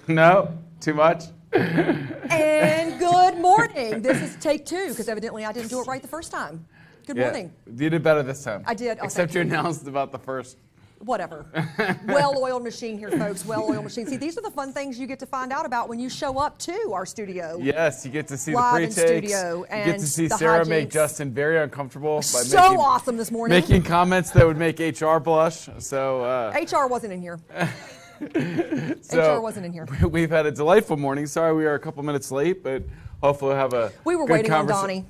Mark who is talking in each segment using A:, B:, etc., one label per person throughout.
A: No? Too much?
B: And good morning. This is take 2, because evidently I didn't do it right the first time. Good morning.
A: You did better this time.
B: I did. Oh,
A: Except you announced about the first.
B: Whatever. Well-oiled machine here, folks. Well-oiled machine. See, these are the fun things you get to find out about when you show up to our studio.
A: Yes, you get to see
B: Live
A: the
B: in
A: pre-takes.
B: studio,
A: You get to see
B: and
A: Sarah
B: the
A: make
B: hijinks.
A: Justin very uncomfortable by
B: So awesome this morning.
A: making comments that would make HR blush. So
B: HR wasn't in here.
A: So
B: HR wasn't in here.
A: We've had a delightful morning. Sorry we are a couple minutes late, but hopefully we'll have a
B: We were
A: good
B: waiting on Donnie.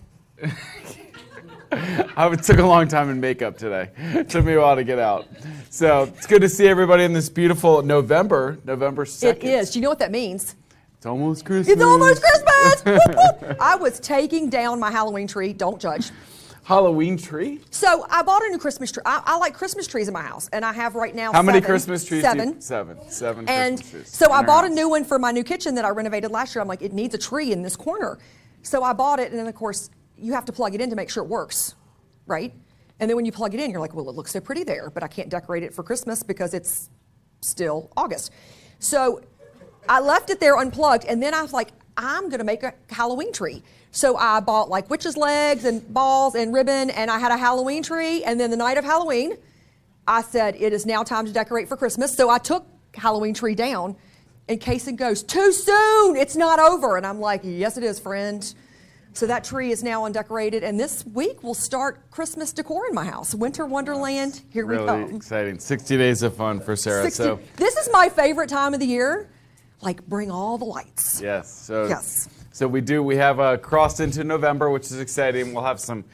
A: It took a long time in makeup today. It took me a while to get out. So it's good to see everybody in this beautiful November 2nd.
B: It is. Do you know what that means?
A: It's almost Christmas.
B: It's almost Christmas! Whoop, whoop. I was taking down my Halloween tree. Don't judge.
A: Halloween tree?
B: So I bought a new Christmas tree. I like Christmas trees in my house, and I have right now
A: How many
B: 7.
A: Christmas trees?
B: 7.
A: Seven
B: And
A: Christmas trees.
B: so
A: in
B: I
A: our
B: bought a
A: house.
B: new one for my new kitchen that I renovated last year. I'm like, it needs a tree in this corner. So I bought it, and then of course, you have to plug it in to make sure it works, right? And then when you plug it in, you're like, well, it looks so pretty there, but I can't decorate it for Christmas because it's still August. So I left it there unplugged, and then I was like, I'm gonna make a Halloween tree. So I bought like witch's legs and balls and ribbon, and I had a Halloween tree, and then the night of Halloween, I said, it is now time to decorate for Christmas. So I took Halloween tree down, and Kason goes, too soon, it's not over. And I'm like, yes it is, friend. So that tree is now undecorated, and this week we'll start Christmas decor in my house. Winter Wonderland, here we
A: Really
B: come.
A: exciting. 60 days of fun for Sarah.
B: 60
A: So
B: This is my favorite time of the year. Like, bring all the lights.
A: yes. So
B: Yes.
A: So we have crossed into November, which is exciting. We'll have some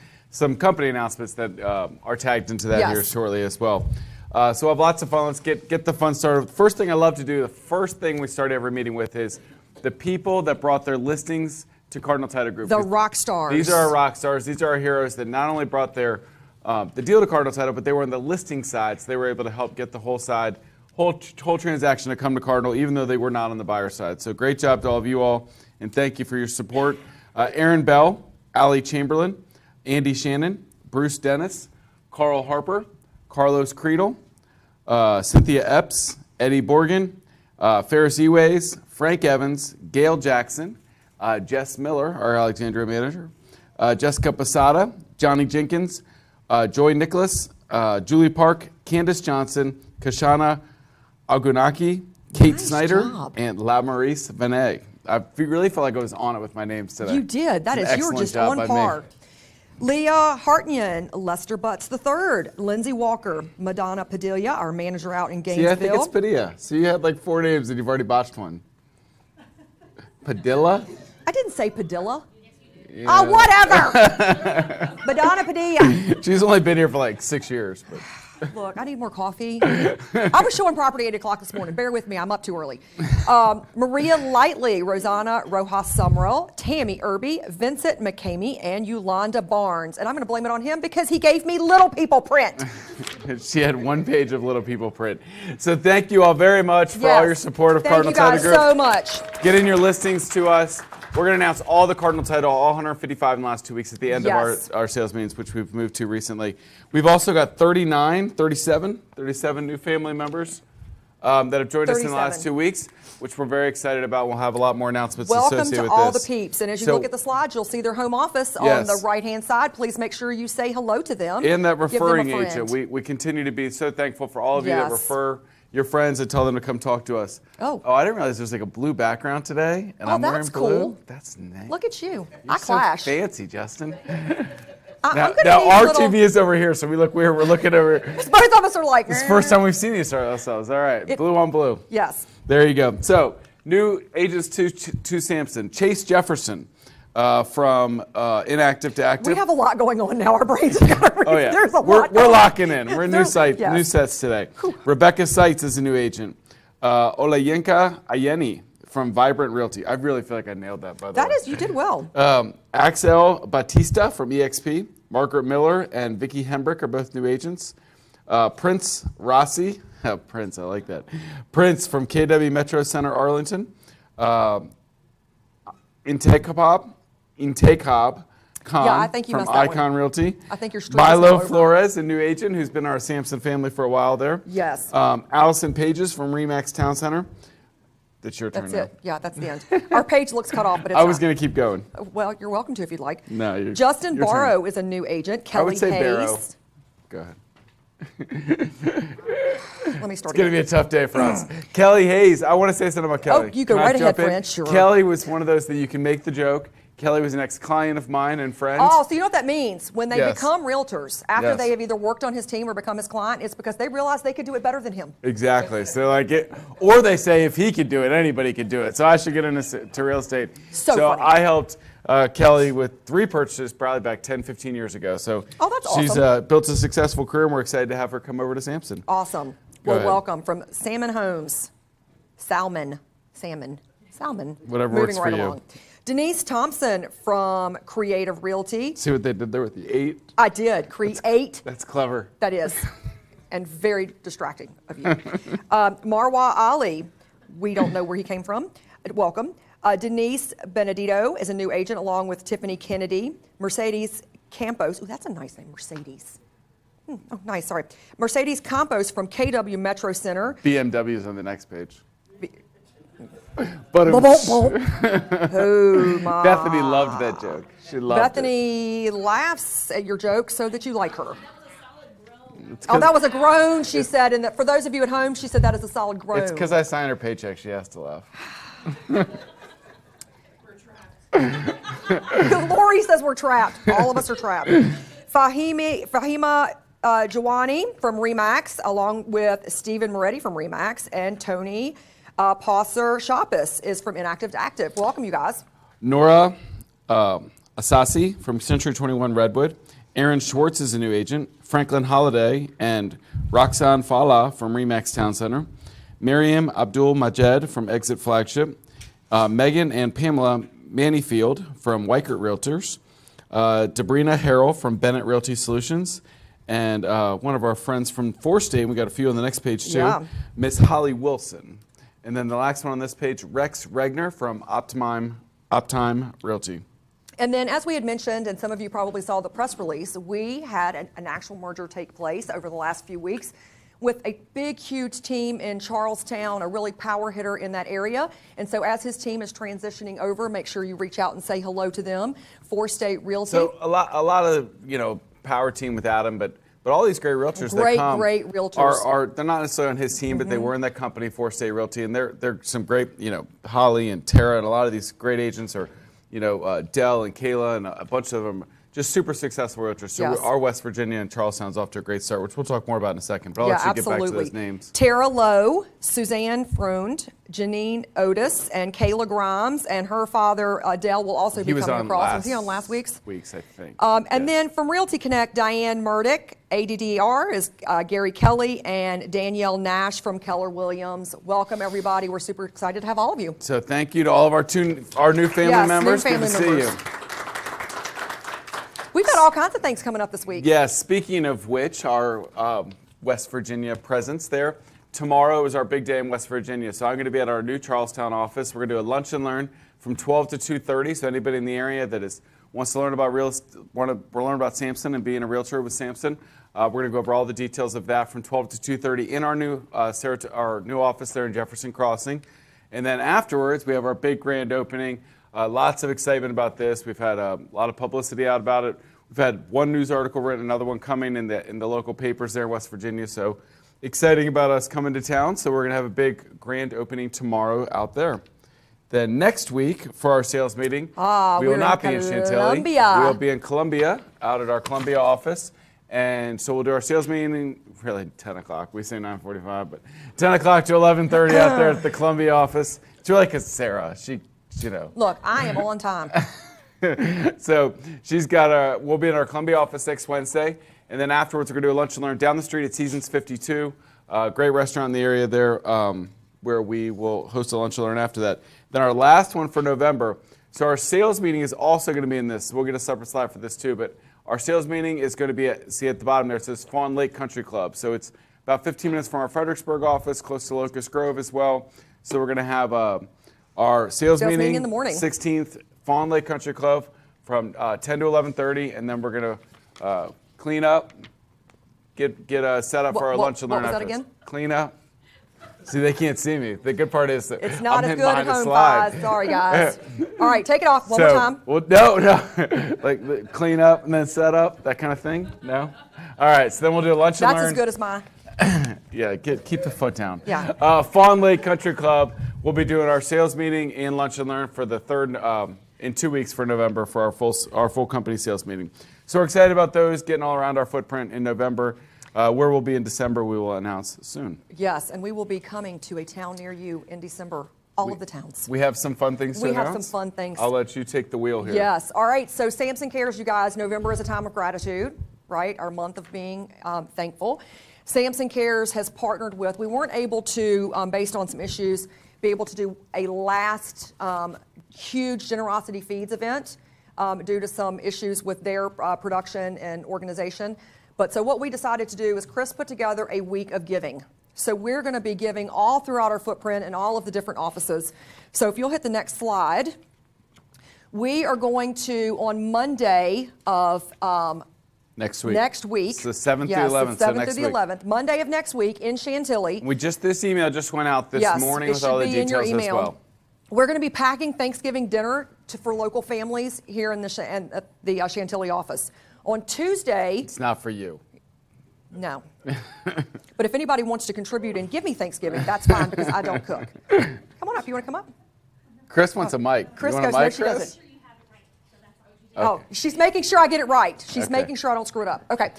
A: company announcements that are tagged into that
B: Yes.
A: here shortly as well. So we'll have lots of fun. Let's get the fun started. First thing I love to do, the first thing we start every meeting with is the people that brought their listings to Cardinal Title Group.
B: The rock stars.
A: These are our rock stars. These are our heroes that not only brought their the deal to Cardinal Title, but they were on the listing side, so they were able to help get the whole transaction to come to Cardinal, even though they were not on the buyer side. So great job to all of you all, and thank you for your support. Aaron Bell, Allie Chamberlain, Andy Shannon, Bruce Dennis, Carl Harper, Carlos Creedle, Cynthia Epps, Eddie Borgen, Ferris Eways, Frank Evans, Gail Jackson, Jess Miller, our Alexandria manager, Jessica Posada, Johnny Jenkins, Joy Nicholas, Julie Park, Candace Johnson, Kashana Agunaki, Kate
B: Nice
A: Snyder,
B: job.
A: and La Maurice Vinay. I really felt like I was on it with my names today.
B: You did. That
A: It's
B: is,
A: an
B: you were
A: excellent
B: just
A: job
B: on
A: by me.
B: par. Leah Hartnian, Lester Butts III, Lindsay Walker, Madonna Padilla, our manager out in Gainesville.
A: See, I think it's Padilla. So you had like 4 names and you've already botched one. Padilla?
B: I didn't say Padilla.
A: Yeah.
B: Oh, whatever. Madonna Padilla.
A: She's only been here for like 6 years. But.
B: Look, I need more coffee. I was showing property at 8 o'clock this morning. Bear with me, I'm up too early. Maria Lightly, Rosanna Rojas Sumrell, Tammy Irby, Vincent McCamey, and Yolanda Barnes. And I'm going to blame it on him because he gave me Little People print.
A: She had 1 page of Little People print. So thank you all very much for all your support of Cardinal Title Group.
B: Thank you guys so much.
A: Get in your listings to us. We're going to announce all the Cardinal Title, all 155 in the last 2 weeks at the end of our sales meetings, which we've moved to recently. We've also got 37 new family members that have joined us in the last 2 weeks, which we're very excited about. We'll have a lot more announcements associated with this.
B: Welcome to all the peeps. And as you look at the slides, you'll see their home office on the right-hand side. Please make sure you say hello to them.
A: And that referring
B: Give them a
A: agent.
B: friend.
A: We continue to be so thankful for all of you that refer your friends and tell them to come talk to us. Oh, I didn't realize there's like a blue background today, and I'm wearing blue.
B: Cool.
A: That's nice.
B: Look at you.
A: You're
B: clash.
A: So fancy, Justin.
B: Now
A: our TV is over here, so we look weird. We're looking over.
B: Both of us are like.
A: It's the first time we've seen these ourselves. All right, blue on blue.
B: Yes.
A: There you go. So new agents to Samson. Chase Jefferson. From inactive to active.
B: We have a lot going on now. Our brains have got
A: Oh yeah,
B: there's a lot.
A: We're locking in. We're new
B: Yes.
A: new sets today. Rebecca Seitz is a new agent. Olayenka Ayeni from Vibrant Realty. I really feel like I nailed that, by the way.
B: That is, you did well.
A: Axel Batista from EXP. Margaret Miller and Vicky Hembrick are both new agents. Prince Rossi. Prince, I like that. Prince from KW Metro Center Arlington. Intekab Khan
B: Yeah, I think you
A: from
B: messed that
A: Icon
B: one.
A: Realty.
B: I think your streak is
A: Milo
B: over.
A: Flores, a new agent who's been our Samson family for a while there.
B: Yes.
A: Allison Pages from Remax Town Center. It's your turn
B: That's
A: now.
B: it. Yeah, that's the end. Our page looks cut off, but it's
A: I was
B: not.
A: going to keep going.
B: Well, you're welcome to if you'd like.
A: No,
B: Justin
A: your turn.
B: Barrow is a new agent. Kelly
A: I would say
B: Hayes.
A: Barrow. Go ahead.
B: Let me start
A: It's going to
B: again.
A: be a tough day for us. Kelly Hayes. I want to say something about Kelly.
B: you go
A: Can I
B: right ahead,
A: jump in?
B: Fran, sure.
A: Kelly was one of those that you can make the joke. Kelly was an ex-client of mine and friend.
B: Oh, so you know what that means? When they
A: Yes.
B: become realtors, after
A: Yes.
B: they have either worked on his team or become his client, it's because they realize they could do it better than him.
A: Exactly. So like it, or they say if he could do it, anybody could do it. So I should get into real estate.
B: So funny.
A: I helped Kelly with 3 purchases probably back 10, 15 years ago. So
B: that's
A: she's
B: awesome.
A: built a successful career, and we're excited to have her come over to Samson.
B: Awesome.
A: Go
B: Well,
A: ahead.
B: welcome from Salmon Homes. Salmon.
A: Whatever
B: Moving
A: works for
B: right
A: you.
B: along. Denise Thompson from Creative Realty.
A: See what they did there with the 8?
B: I did. Create.
A: That's clever.
B: That is. And very distracting of you. Marwa Ali. We don't know where he came from. Welcome. Denise Benedito is a new agent along with Tiffany Kennedy. Mercedes Campos. Ooh, that's a nice name, Mercedes. Oh, nice. Sorry. Mercedes Campos from KW Metro Center.
A: BMW is on the next page. But
B: Oh, my.
A: Bethany loved that joke. She loved it.
B: Bethany laughs at your joke so that you like her.
A: It's
B: Oh, that was a groan, she said. And for those of you at home, she said that is a solid groan.
A: It's because I signed her paycheck. She has to laugh.
B: Lori says we're trapped. All of us are trapped. Fahima Jawani from Remax, along with Stephen Moretti from Remax, and Tony Posser Shapis is from Inactive to Active. Welcome, you guys.
A: Nora Asasi from Century 21 Redwood. Aaron Schwartz is a new agent. Franklin Holiday and Roxanne Fala from Remax Town Center. Miriam Abdul Majed from Exit Flagship. Megan and Pamela Manifield from Weichert Realtors. Debrina Harrell from Bennett Realty Solutions. And one of our friends from Forestate, we got a few on the next page too,
B: Yeah.
A: Miss Holly Wilson. And then the last one on this page, Rex Regner from Optime Realty.
B: And then, as we had mentioned, and some of you probably saw the press release, we had an actual merger take place over the last few weeks with a big, huge team in Charlestown, a really power hitter in that area. And so as his team is transitioning over, make sure you reach out and say hello to them. Forestate Realty.
A: So a lot of power team with Adam, but all these great realtors that come
B: Great realtors.
A: are they're not necessarily on his team, but they were in that company, Forestate Realty, and they're some great Holly and Tara and a lot of these great agents are Dell and Kayla and a bunch of them. Just super successful realtors. So
B: Yes.
A: our West Virginia and Charlestown's off to a great start, which we'll talk more about in a second. But I'll let you get back to those names.
B: Tara Lowe, Suzanne Freund, Janine Otis, and Kayla Grimes, and her father, Dell, will also be coming across. Was he on last week's?
A: Weeks, I think.
B: And then from Realty Connect, Diane Murdoch, ADDR is Gary Kelly, and Danielle Nash from Keller Williams. Welcome, everybody. We're super excited to have all of you.
A: So thank you to all of our new family
B: Yes, new
A: members.
B: family
A: Good to
B: members.
A: see you.
B: We've got all kinds of things coming up this week.
A: Yes, speaking of which, our West Virginia presence there. Tomorrow is our big day in West Virginia. So I'm going to be at our new Charlestown office. We're going to do a lunch and learn from 12 to 2:30. So anybody in the area that wants to learn about learn about Samson and being a realtor with Samson, we're going to go over all the details of that from 12 to 2:30 in our new office there in Jefferson Crossing. And then afterwards, we have our big grand opening. Lots of excitement about this. We've had a lot of publicity out about it. We've had one news article written, another one coming in the local papers there in West Virginia. So exciting about us coming to town. So we're going to have a big grand opening tomorrow out there. Then next week for our sales meeting, we will not be in Chantilly. We will be in Columbia, out at our Columbia office. And so we'll do our sales meeting, really 10 o'clock. We say 9:45, but 10 o'clock to 11:30 out there at the Columbia office. It's really because Sarah,
B: Look, I am on time.
A: So we'll be in our Columbia office next Wednesday. And then afterwards, we're going to do a lunch and learn down the street at Seasons 52. Great restaurant in the area there where we will host a lunch and learn after that. Then our last one for November. So our sales meeting is also going to be in this. We'll get a separate slide for this too. But our sales meeting is going to be at the bottom there. It says Fawn Lake Country Club. So it's about 15 minutes from our Fredericksburg office, close to Locust Grove as well. So we're going to have our sales meeting
B: in the morning.
A: 16th, Fawn Lake Country Club from 10 to 11:30. And then we're going to clean up, get set up for our lunch and learn
B: what was that
A: afterwards.
B: again?
A: Clean up. See, they can't see me. The good part is that
B: It's not
A: I'm
B: as
A: hidden
B: good at
A: behind a
B: home,
A: slide.
B: guys. Sorry, guys. All right, take it off one more time.
A: Well, no. Like clean up and then set up, that kind of thing? No? All right, so then we'll do lunch and learn.
B: That's as good as mine.
A: Yeah, keep the foot down.
B: Yeah.
A: Fawn Lake Country Club, we'll be doing our sales meeting and lunch and learn for the third, in 2 weeks for November for our full company sales meeting. So we're excited about those, getting all around our footprint in November. Where we'll be in December, we will announce soon.
B: Yes, and we will be coming to a town near you in December, all of the towns.
A: We have some fun things to announce.
B: We have some fun things.
A: I'll let you take the wheel here.
B: Yes. All right. So Samson Cares, you guys, November is a time of gratitude, right? Our month of being thankful. Samson Cares has partnered with, we weren't able to, based on some issues, be able to do a last huge Generosity Feeds event due to some issues with their production and organization. But so what we decided to do is Chris put together a week of giving. So we're going to be giving all throughout our footprint and all of the different offices. So if you'll hit the next slide, we are going to, on Monday of
A: next week.
B: It's
A: the 7th
B: yes,
A: through 11th.
B: The 7th
A: so next
B: through the
A: week.
B: 11th. Monday of next week in Chantilly.
A: This email just went out this morning with all the details as well.
B: We're going to be packing Thanksgiving dinner for local families here in the Chantilly office. On Tuesday...
A: It's not for you.
B: No. But if anybody wants to contribute and give me Thanksgiving, that's fine because I don't cook. Come on up. You want to come up?
A: Chris wants a mic.
B: Chris
A: you want
B: goes,
A: a mic,
B: no, she
A: Chris?
B: doesn't. Oh, she's making sure I get it right. She's making sure I don't screw it up. Okay.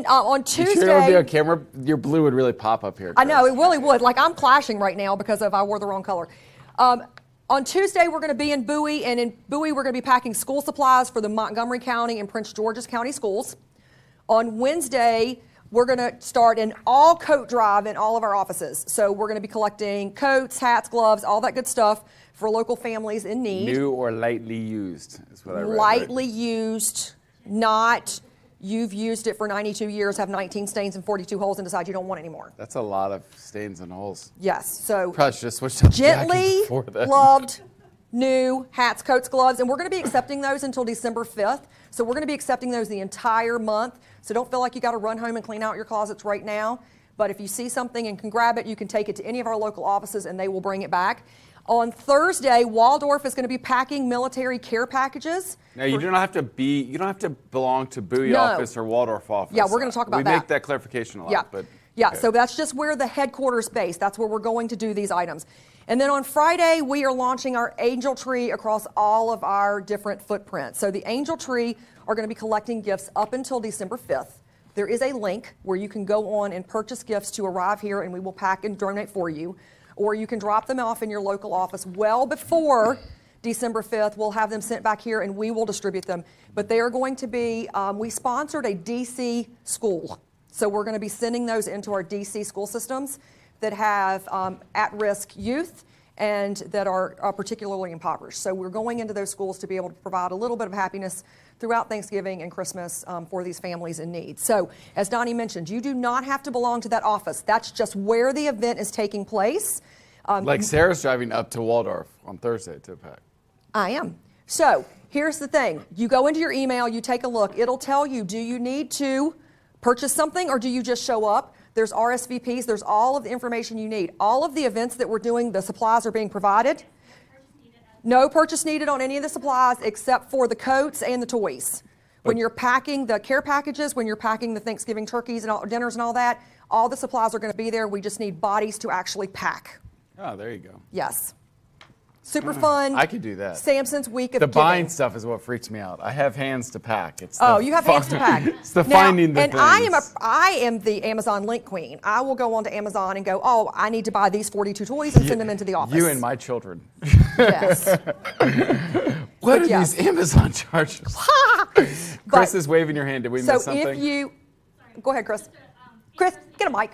B: On Tuesday...
A: You sure it would be on camera? Your blue would really pop up here, Chris.
B: I know, it really would. Like, I'm clashing right now because I wore the wrong color. On Tuesday, we're going to be in Bowie, and in Bowie, we're going to be packing school supplies for the Montgomery County and Prince George's County schools. On Wednesday, we're going to start an all coat drive in all of our offices. So we're going to be collecting coats, hats, gloves, all that good stuff for local families in need.
A: New or lightly used is what I read.
B: Lightly used, not you've used it for 92 years, have 19 stains and 42 holes, and decide you don't want it anymore.
A: That's a lot of stains and holes.
B: Yes, so
A: Probably should have switched up
B: gently
A: before then.
B: gloved, new hats, coats, gloves, and we're going to be accepting those until December 5th. So we're going to be accepting those the entire month. So don't feel like you got to run home and clean out your closets right now. But if you see something and can grab it, you can take it to any of our local offices and they will bring it back. On Thursday, Waldorf is going to be packing military care packages.
A: Now you don't have to belong to Bowie office or Waldorf office.
B: Yeah, we're going to talk about that.
A: We make that clarification a lot.
B: Yeah,
A: but,
B: okay. So that's just where the headquarters base. That's where we're going to do these items. And then on Friday, we are launching our Angel Tree across all of our different footprints. So the Angel Tree are going to be collecting gifts up until December 5th. There is a link where you can go on and purchase gifts to arrive here, and we will pack and donate for you. Or you can drop them off in your local office well before December 5th. We'll have them sent back here, and we will distribute them. But they are going to be, we sponsored a DC school. So we're going to be sending those into our DC school systems that have at-risk youth and that are particularly impoverished. So we're going into those schools to be able to provide a little bit of happiness throughout Thanksgiving and Christmas for these families in need. So as Donnie mentioned, you do not have to belong to that office. That's just where the event is taking place.
A: Like Sarah's driving up to Waldorf on Thursday to pack.
B: I am. So here's the thing. You go into your email, you take a look. It'll tell you, do you need to purchase something or do you just show up? There's RSVPs. There's all of the information you need. All of the events that we're doing, the supplies are being provided. No purchase needed on any of the supplies except for the coats and the toys. When you're packing the care packages, when you're packing the Thanksgiving turkeys and dinners and all that, all the supplies are going to be there. We just need bodies to actually pack.
A: Oh, there you go.
B: Yes. Super fun.
A: I could do that.
B: Samson's week of
A: the
B: giving.
A: buying stuff is what freaks me out. I have hands to pack. It's
B: you have hands to pack.
A: It's the finding the
B: and
A: things.
B: I am the Amazon link queen. I will go onto Amazon and go, oh, I need to buy these 42 toys and send them into the office.
A: You and my children.
B: Yes.
A: What are these Amazon charges? Chris is waving your hand. Did we miss something?
B: So if you, go ahead, Chris. Chris, get a mic.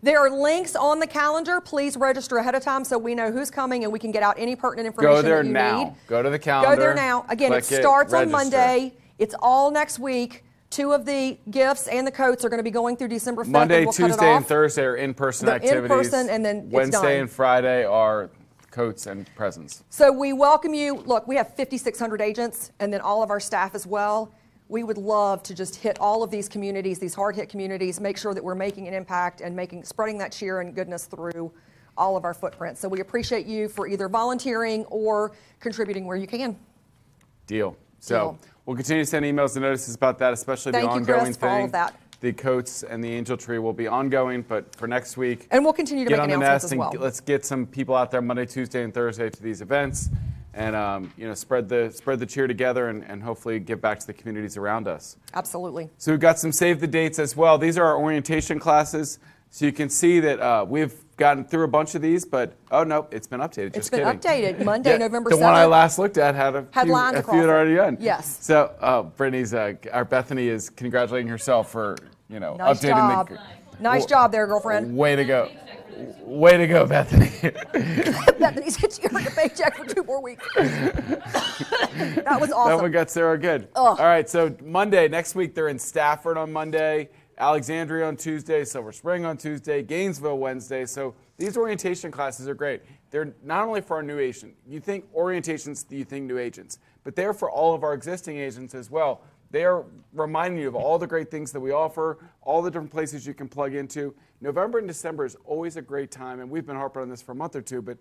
B: There are links on the calendar. Please register ahead of time so we know who's coming and we can get out any pertinent information
A: Go there
B: that you
A: now.
B: need.
A: Go to the calendar.
B: Go there now. Again, it starts on Monday. It's all next week. 2 of the gifts and the coats are going to be going through December 5th.
A: Monday,
B: we'll
A: Tuesday, and Thursday are in-person activities.
B: In-person, and then
A: Wednesday and Friday are coats and presents.
B: So we welcome you. Look, we have 5,600 agents and then all of our staff as well. we would love to just hit all of these communities, these hard-hit communities, make sure that we're making an impact and spreading that cheer and goodness through all of our footprints. So we appreciate you for either volunteering or contributing where you can.
A: Deal. So we'll continue to send emails and notices about that, especially the ongoing
B: Thank you, Chris, for all
A: thing.
B: of that.
A: The coats and the angel tree will be ongoing, but for next week,
B: And we'll continue to
A: get
B: make
A: on the
B: announcements
A: nest
B: as well.
A: and let's get some people out there Monday, Tuesday, and Thursday to these events, and spread the cheer together, and hopefully give back to the communities around us.
B: Absolutely.
A: So we've got some save the dates as well. These are our orientation classes, so you can see that we've gotten through a bunch of these, but oh no, it's been updated.
B: It's
A: Just
B: been
A: kidding.
B: updated. Monday, November 7th.
A: The one I last looked at had
B: lines
A: a
B: across
A: few had
B: it.
A: already done.
B: Yes.
A: So Brittany's, our Bethany is congratulating herself for
B: Nice
A: updating
B: job.
A: the.
B: Nice job there, girlfriend.
A: Way to go. Way to go, Bethany.
B: Bethany's hit you on the paycheck for 2 more weeks. That was awesome.
A: That one got Sarah good. All right, so Monday, next week, they're in Stafford on Monday, Alexandria on Tuesday, Silver Spring on Tuesday, Gainesville Wednesday. So these orientation classes are great. They're not only for our new agent. You think orientations, you think new agents, but they're for all of our existing agents as well. They are reminding you of all the great things that we offer, all the different places you can plug into. November and December is always a great time, and we've been harping on this for a month or two, but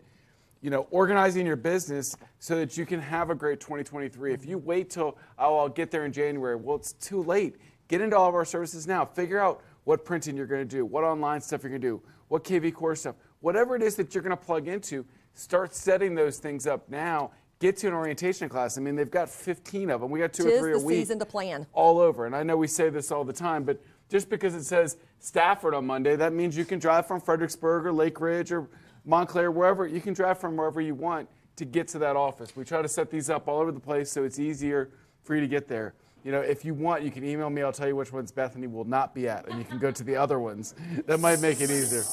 A: organizing your business so that you can have a great 2023. If you wait till, I'll get there in January, well, it's too late. Get into all of our services now. Figure out what printing you're going to do, what online stuff you're going to do, what KV Core stuff. Whatever it is that you're going to plug into, start setting those things up now. Get to an orientation class. I mean, they've got 15 of them. We got 2 or 3 a week.
B: 'Tis the season to plan.
A: All over. And I know we say this all the time, but just because it says Stafford on Monday, that means you can drive from Fredericksburg or Lake Ridge or Montclair, wherever. You can drive from wherever you want to get to that office. We try to set these up all over the place so it's easier for you to get there. If you want, you can email me. I'll tell you which ones Bethany will not be at, and you can go to the other ones. That might make it easier.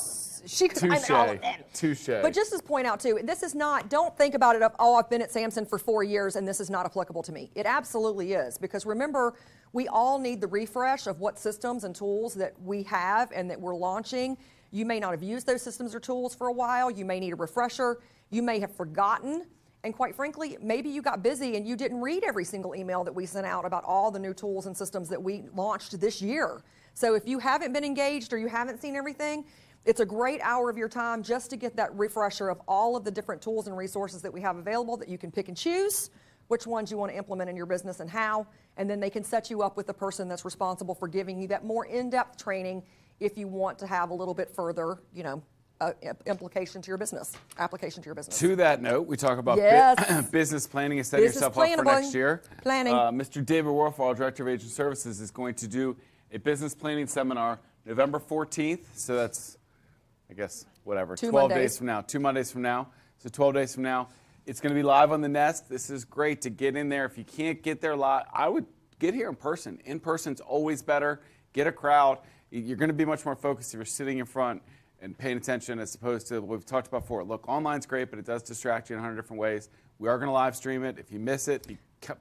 B: She could find all of them.
A: Touche.
B: But just as point out too, this is not, don't think about it of, I've been at Samson for 4 years and this is not applicable to me. It absolutely is, because remember, we all need the refresh of what systems and tools that we have and that we're launching. You may not have used those systems or tools for a while. You may need a refresher. You may have forgotten. And quite frankly, maybe you got busy and you didn't read every single email that we sent out about all the new tools and systems that we launched this year. So if you haven't been engaged or you haven't seen everything, it's a great hour of your time just to get that refresher of all of the different tools and resources that we have available that you can pick and choose which ones you want to implement in your business and how, and then they can set you up with the person that's responsible for giving you that more in-depth training if you want to have a little bit further, application to your business.
A: To that note, we talk about business planning and setting yourself up for next year.
B: Planning.
A: Mr. David Warfall, Director of Agent Services, is going to do a business planning seminar November 14th. So that's, I guess, whatever, 12 days from now. 2 Mondays from now. So 12 days from now. It's going to be live on the Nest. This is great to get in there. If you can't get there live, I would get here in person. In person's always better. Get a crowd. You're going to be much more focused if you're sitting in front and paying attention as opposed to what we've talked about before. Look, online's great, but it does distract you in 100 different ways. We are going to live stream it. If you miss it,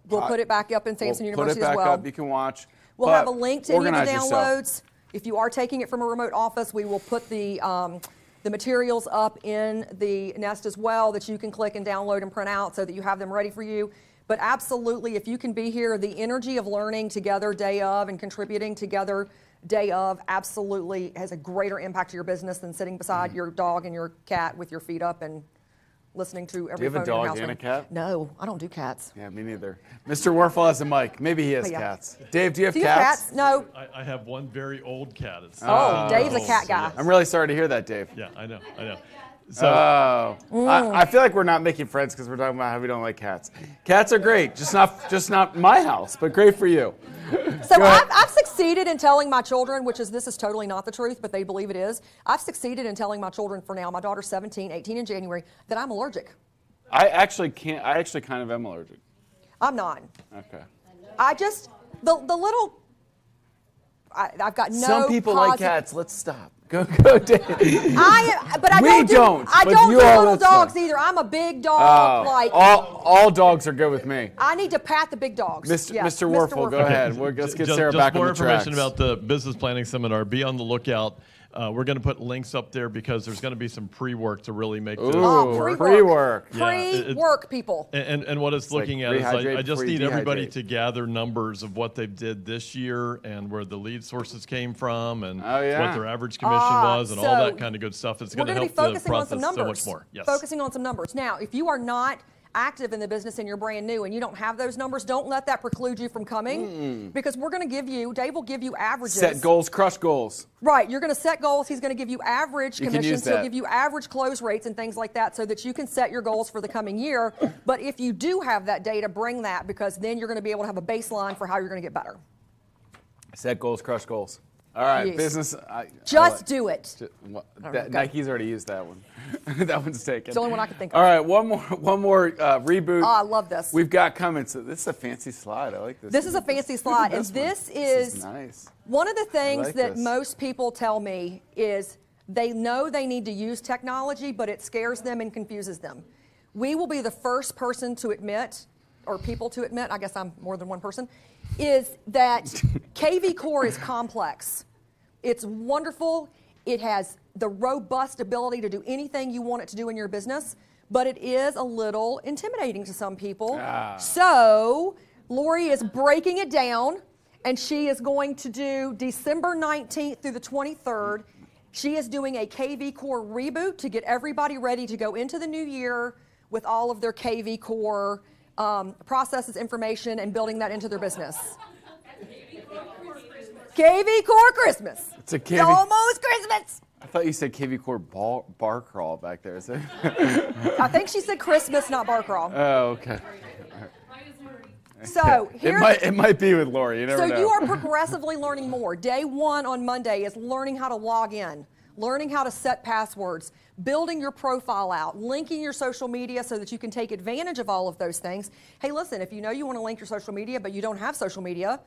B: we'll put it back up in Samson University as well.
A: Put it back up. You can watch.
B: We'll have a link to any of the downloads.
A: Yourself.
B: If you are taking it from a remote office, we will put the materials up in the Nest as well that you can click and download and print out so that you have them ready for you. But absolutely, if you can be here, the energy of learning together day of and contributing together day of absolutely has a greater impact to your business than sitting beside your dog and your cat with your feet up and listening to every phone in your house.
A: Do you have a dog and a cat?
B: No, I don't do cats.
A: Yeah, me neither. Mr. Warfall has a mic. Maybe he has cats. Dave, do you have cats?
B: No.
C: I have one very old cat.
B: Dave's a cat guy.
A: I'm really sorry to hear that, Dave.
C: Yeah, I know.
A: So I feel like we're not making friends because we're talking about how we don't like cats. Cats are great, just not my house, but great for you.
B: So I've succeeded in telling my children, this is totally not the truth, but they believe it is. I've succeeded in telling my children for now, my daughter's 17, 18 in January, that I'm allergic.
A: I actually kind of am allergic.
B: I'm not.
A: Okay.
B: I just, I've got no
A: Some people like cats. Let's stop. Go, Dave.
B: I don't do little dogs either. I'm a big dog.
A: All dogs are good with me.
B: I need to pat the big dogs.
A: Mr. Warfall, go ahead. Let's get Sarah back on the tracks.
C: Just more information about the business planning seminar. Be on the lookout. We're going to put links up there because there's going to be some pre-work to really make this
A: Ooh,
C: work.
A: pre-work.
B: Pre-work, people.
C: And what it's looking
A: like
C: at is
A: rehydrate
C: I just
A: before you
C: need everybody
A: dehydrate.
C: to gather numbers of what they did this year and where the lead sources came from and
A: Oh, yeah.
C: what their average commission was and all
B: so
C: that kind of good stuff. It's
B: We're
C: going to
B: going to
C: help
B: be
C: the
B: focusing on some
C: process
B: numbers.
C: so much more. Yes.
B: Focusing on some numbers. Now, if you are not active in the business and you're brand new and you don't have those numbers, don't let that preclude you from coming because we're going to give you, Dave will give you averages.
A: Set goals, crush goals.
B: Right. You're going to set goals. He's going to give you average
A: You can use
B: commissions. He'll
A: that.
B: give you average close rates and things like that so that you can set your goals for the coming year. But if you do have that data, bring that because then you're going to be able to have a baseline for how you're going to get better.
A: Set goals, crush goals. All right,
B: Yes.
A: business.
B: Just do it.
A: Nike's already used that one. That one's taken.
B: It's the only one I could think of.
A: All right, one more reboot.
B: Oh, I love this.
A: We've got coming. So this is a fancy slide. I like this.
B: This is a fancy slide, and this is
A: nice.
B: one of the things
A: like
B: that
A: this.
B: most people tell me is they know they need to use technology, but it scares them and confuses them. We will be the first person to admit, or people to admit, I guess I'm more than one person, is that KV Core is complex. It's wonderful. It has the robust ability to do anything you want it to do in your business, but it is a little intimidating to some people. So Lori is breaking it down, and she is going to do December 19th through the 23rd. She is doing a KV Core reboot to get everybody ready to go into the new year with all of their KV Core processes, information, and building that into their business. KV Core Christmas.
A: It's a
B: It's
A: KV.
B: almost Christmas.
A: I thought you said KV Core bar crawl back there. Is it?
B: I think she said Christmas, not bar crawl.
A: Oh, okay.
B: So here's
A: It might be with Lori. You never
B: So
A: know.
B: you are progressively learning more. Day one on Monday is learning how to log in, learning how to set passwords, building your profile out, linking your social media so that you can take advantage of all of those things. Hey, listen, if you know you want to link your social media, but you don't have social media,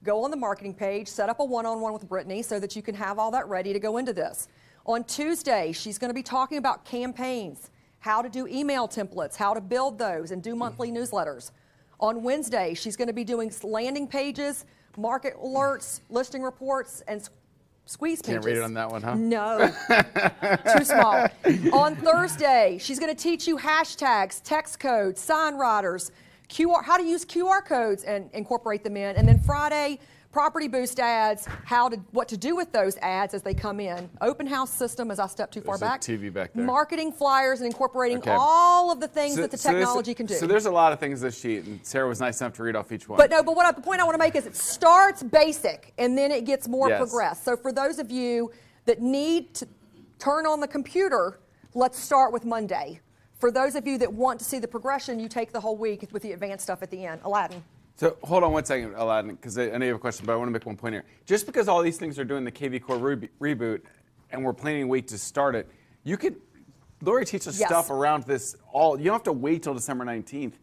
B: go on the marketing page, set up a one-on-one with Brittany so that you can have all that ready to go into this. On Tuesday, she's going to be talking about campaigns, how to do email templates, how to build those and do monthly newsletters. On Wednesday, she's going to be doing landing pages, market alerts, listing reports, and squeeze pages.
A: Can't read it on that one, huh?
B: No, too small. On Thursday, she's going to teach you hashtags, text codes, sign riders, how to use QR codes and incorporate them in. And then Friday, property boost ads, what to do with those ads as they come in. Open house system, as I step too far
A: There's a
B: back.
A: TV back there.
B: Marketing flyers and incorporating
A: Okay.
B: all of the things that the technology can do.
A: So there's a lot of things this sheet, and Sarah was nice enough to read off each one.
B: But no, the point I want to make is it starts basic and then it gets more
A: Yes.
B: progressed. So for those of you that need to turn on the computer, let's start with Monday. For those of you that want to see the progression, you take the whole week with the advanced stuff at the end. Aladdin.
A: So hold on one second, Aladdin, because I know you have a question, but I want to make one point here. Just because all these things are doing the KV Core reboot, and we're planning a week to start it, Lori teaches
B: Yes.
A: stuff around this all. You don't have to wait till December 19th.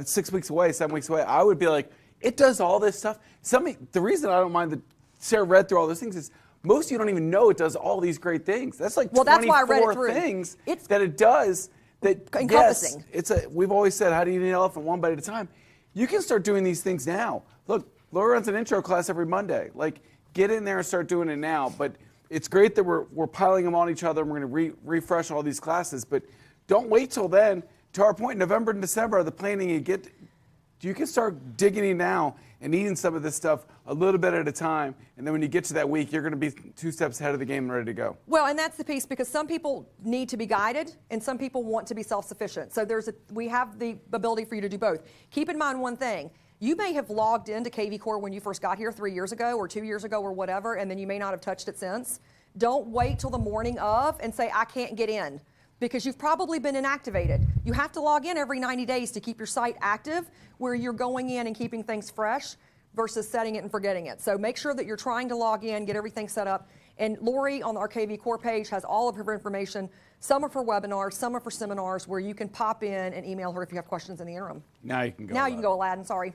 A: 6 weeks away, 7 weeks away. I would be like, it does all this stuff. The reason I don't mind that Sarah read through all those things is most of you don't even know it does all these great things. That's like
B: Well, that's
A: 24
B: why I read it through.
A: things
B: It's
A: that it does. That
B: encompassing.
A: Yes, we've always said, how do you eat an elephant one bite at a time? You can start doing these things now. Look, Laura runs an intro class every Monday. Like, get in there and start doing it now. But it's great that we're piling them on each other and we're going to refresh all these classes. But don't wait till then. To our point, November and December, the planning you can start digging in now and eating some of this stuff a little bit at a time. And then when you get to that week, you're going to be 2 steps ahead of the game and ready to go.
B: Well, and that's the piece because some people need to be guided and some people want to be self-sufficient. So we have the ability for you to do both. Keep in mind one thing. You may have logged into KV Core when you first got here 3 years ago or 2 years ago or whatever, and then you may not have touched it since. Don't wait till the morning of and say, I can't get in, because you've probably been inactivated. You have to log in every 90 days to keep your site active where you're going in and keeping things fresh versus setting it and forgetting it. So make sure that you're trying to log in, get everything set up. And Lori on our KV Core page has all of her information. Some are for webinars, some are for seminars where you can pop in and email her if you have questions in the interim.
A: Now you can go.
B: Now you can go, Aladdin, sorry.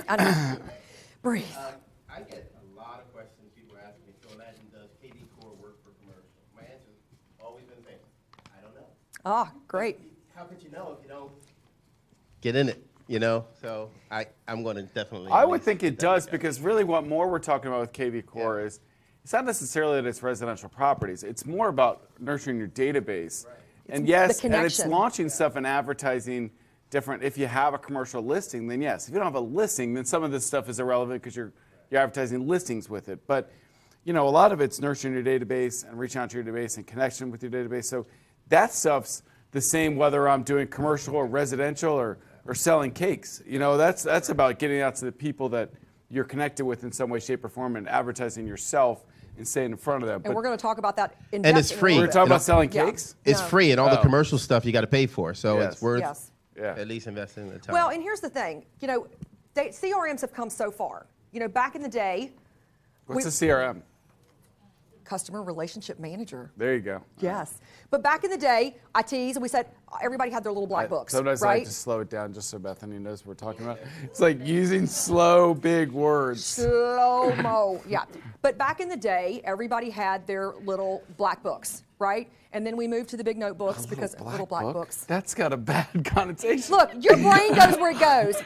B: I know. Breathe.
D: I get a lot of questions. People ask me, so Aladdin, does KV Core work for commercial? My answer's always been the same. I don't know.
B: Ah, great.
D: How could you know if you don't get in it? You know, so I'm going to definitely.
A: I would think it does because really what more we're talking about with KV Core is it's not necessarily that it's residential properties. It's more about nurturing your database. And yes, and it's
B: connection.
A: launching stuff and advertising different. If you have a commercial listing, then yes. If you don't have a listing, then some of this stuff is irrelevant because you're advertising listings with it. But a lot of it's nurturing your database and reaching out to your database and connection with your database. So that stuff's the same whether I'm doing commercial or residential or selling cakes. That's about getting out to the people that you're connected with in some way, shape, or form and advertising yourself and staying in front of them.
B: And we're going to talk about that in
E: And
B: depth
E: it's
B: in a
E: free.
B: little
A: We're
B: bit.
A: talking about selling
B: Yeah.
A: cakes?
E: It's
B: No.
E: free, and all the
A: Oh.
E: commercial stuff you got to pay for. So
A: Yes.
E: it's worth
B: Yes.
A: Yeah.
E: at least investing the time.
B: Well, and here's the thing. CRMs have come so far. Back in the day,
A: What's a CRM?
B: customer relationship manager.
A: There you go.
B: Yes. But back in the day, I teased and we said everybody had their little black books,
A: Sometimes I
B: right?
A: like to slow it down just so Bethany knows what we're talking about. It's like using slow, big words.
B: Slow-mo, yeah. But back in the day, everybody had their little black books, right? And then we moved to the big notebooks because little black
A: book?
B: books.
A: That's got a bad connotation.
B: Look, your brain goes where it goes.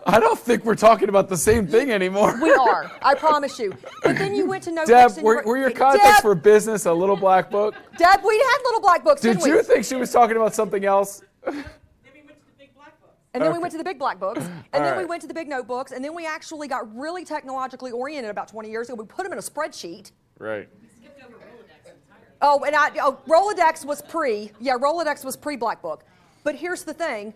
A: I don't think we're talking about the same thing anymore.
B: We are, I promise you. But then you went to notebooks.
A: Deb,
B: and
A: were your contacts
B: Deb,
A: for business a little black book?
B: Deb, we had little black books,
A: Did
B: didn't we?
A: you think she was talking about something else?
B: And then we
A: Okay.
B: went to the big black books, and then we
A: right.
B: went to the big notebooks, and then we actually got really technologically oriented about 20 years ago. We put them in a spreadsheet.
A: Right.
B: Oh, and Rolodex was Rolodex was pre-black book. But here's the thing.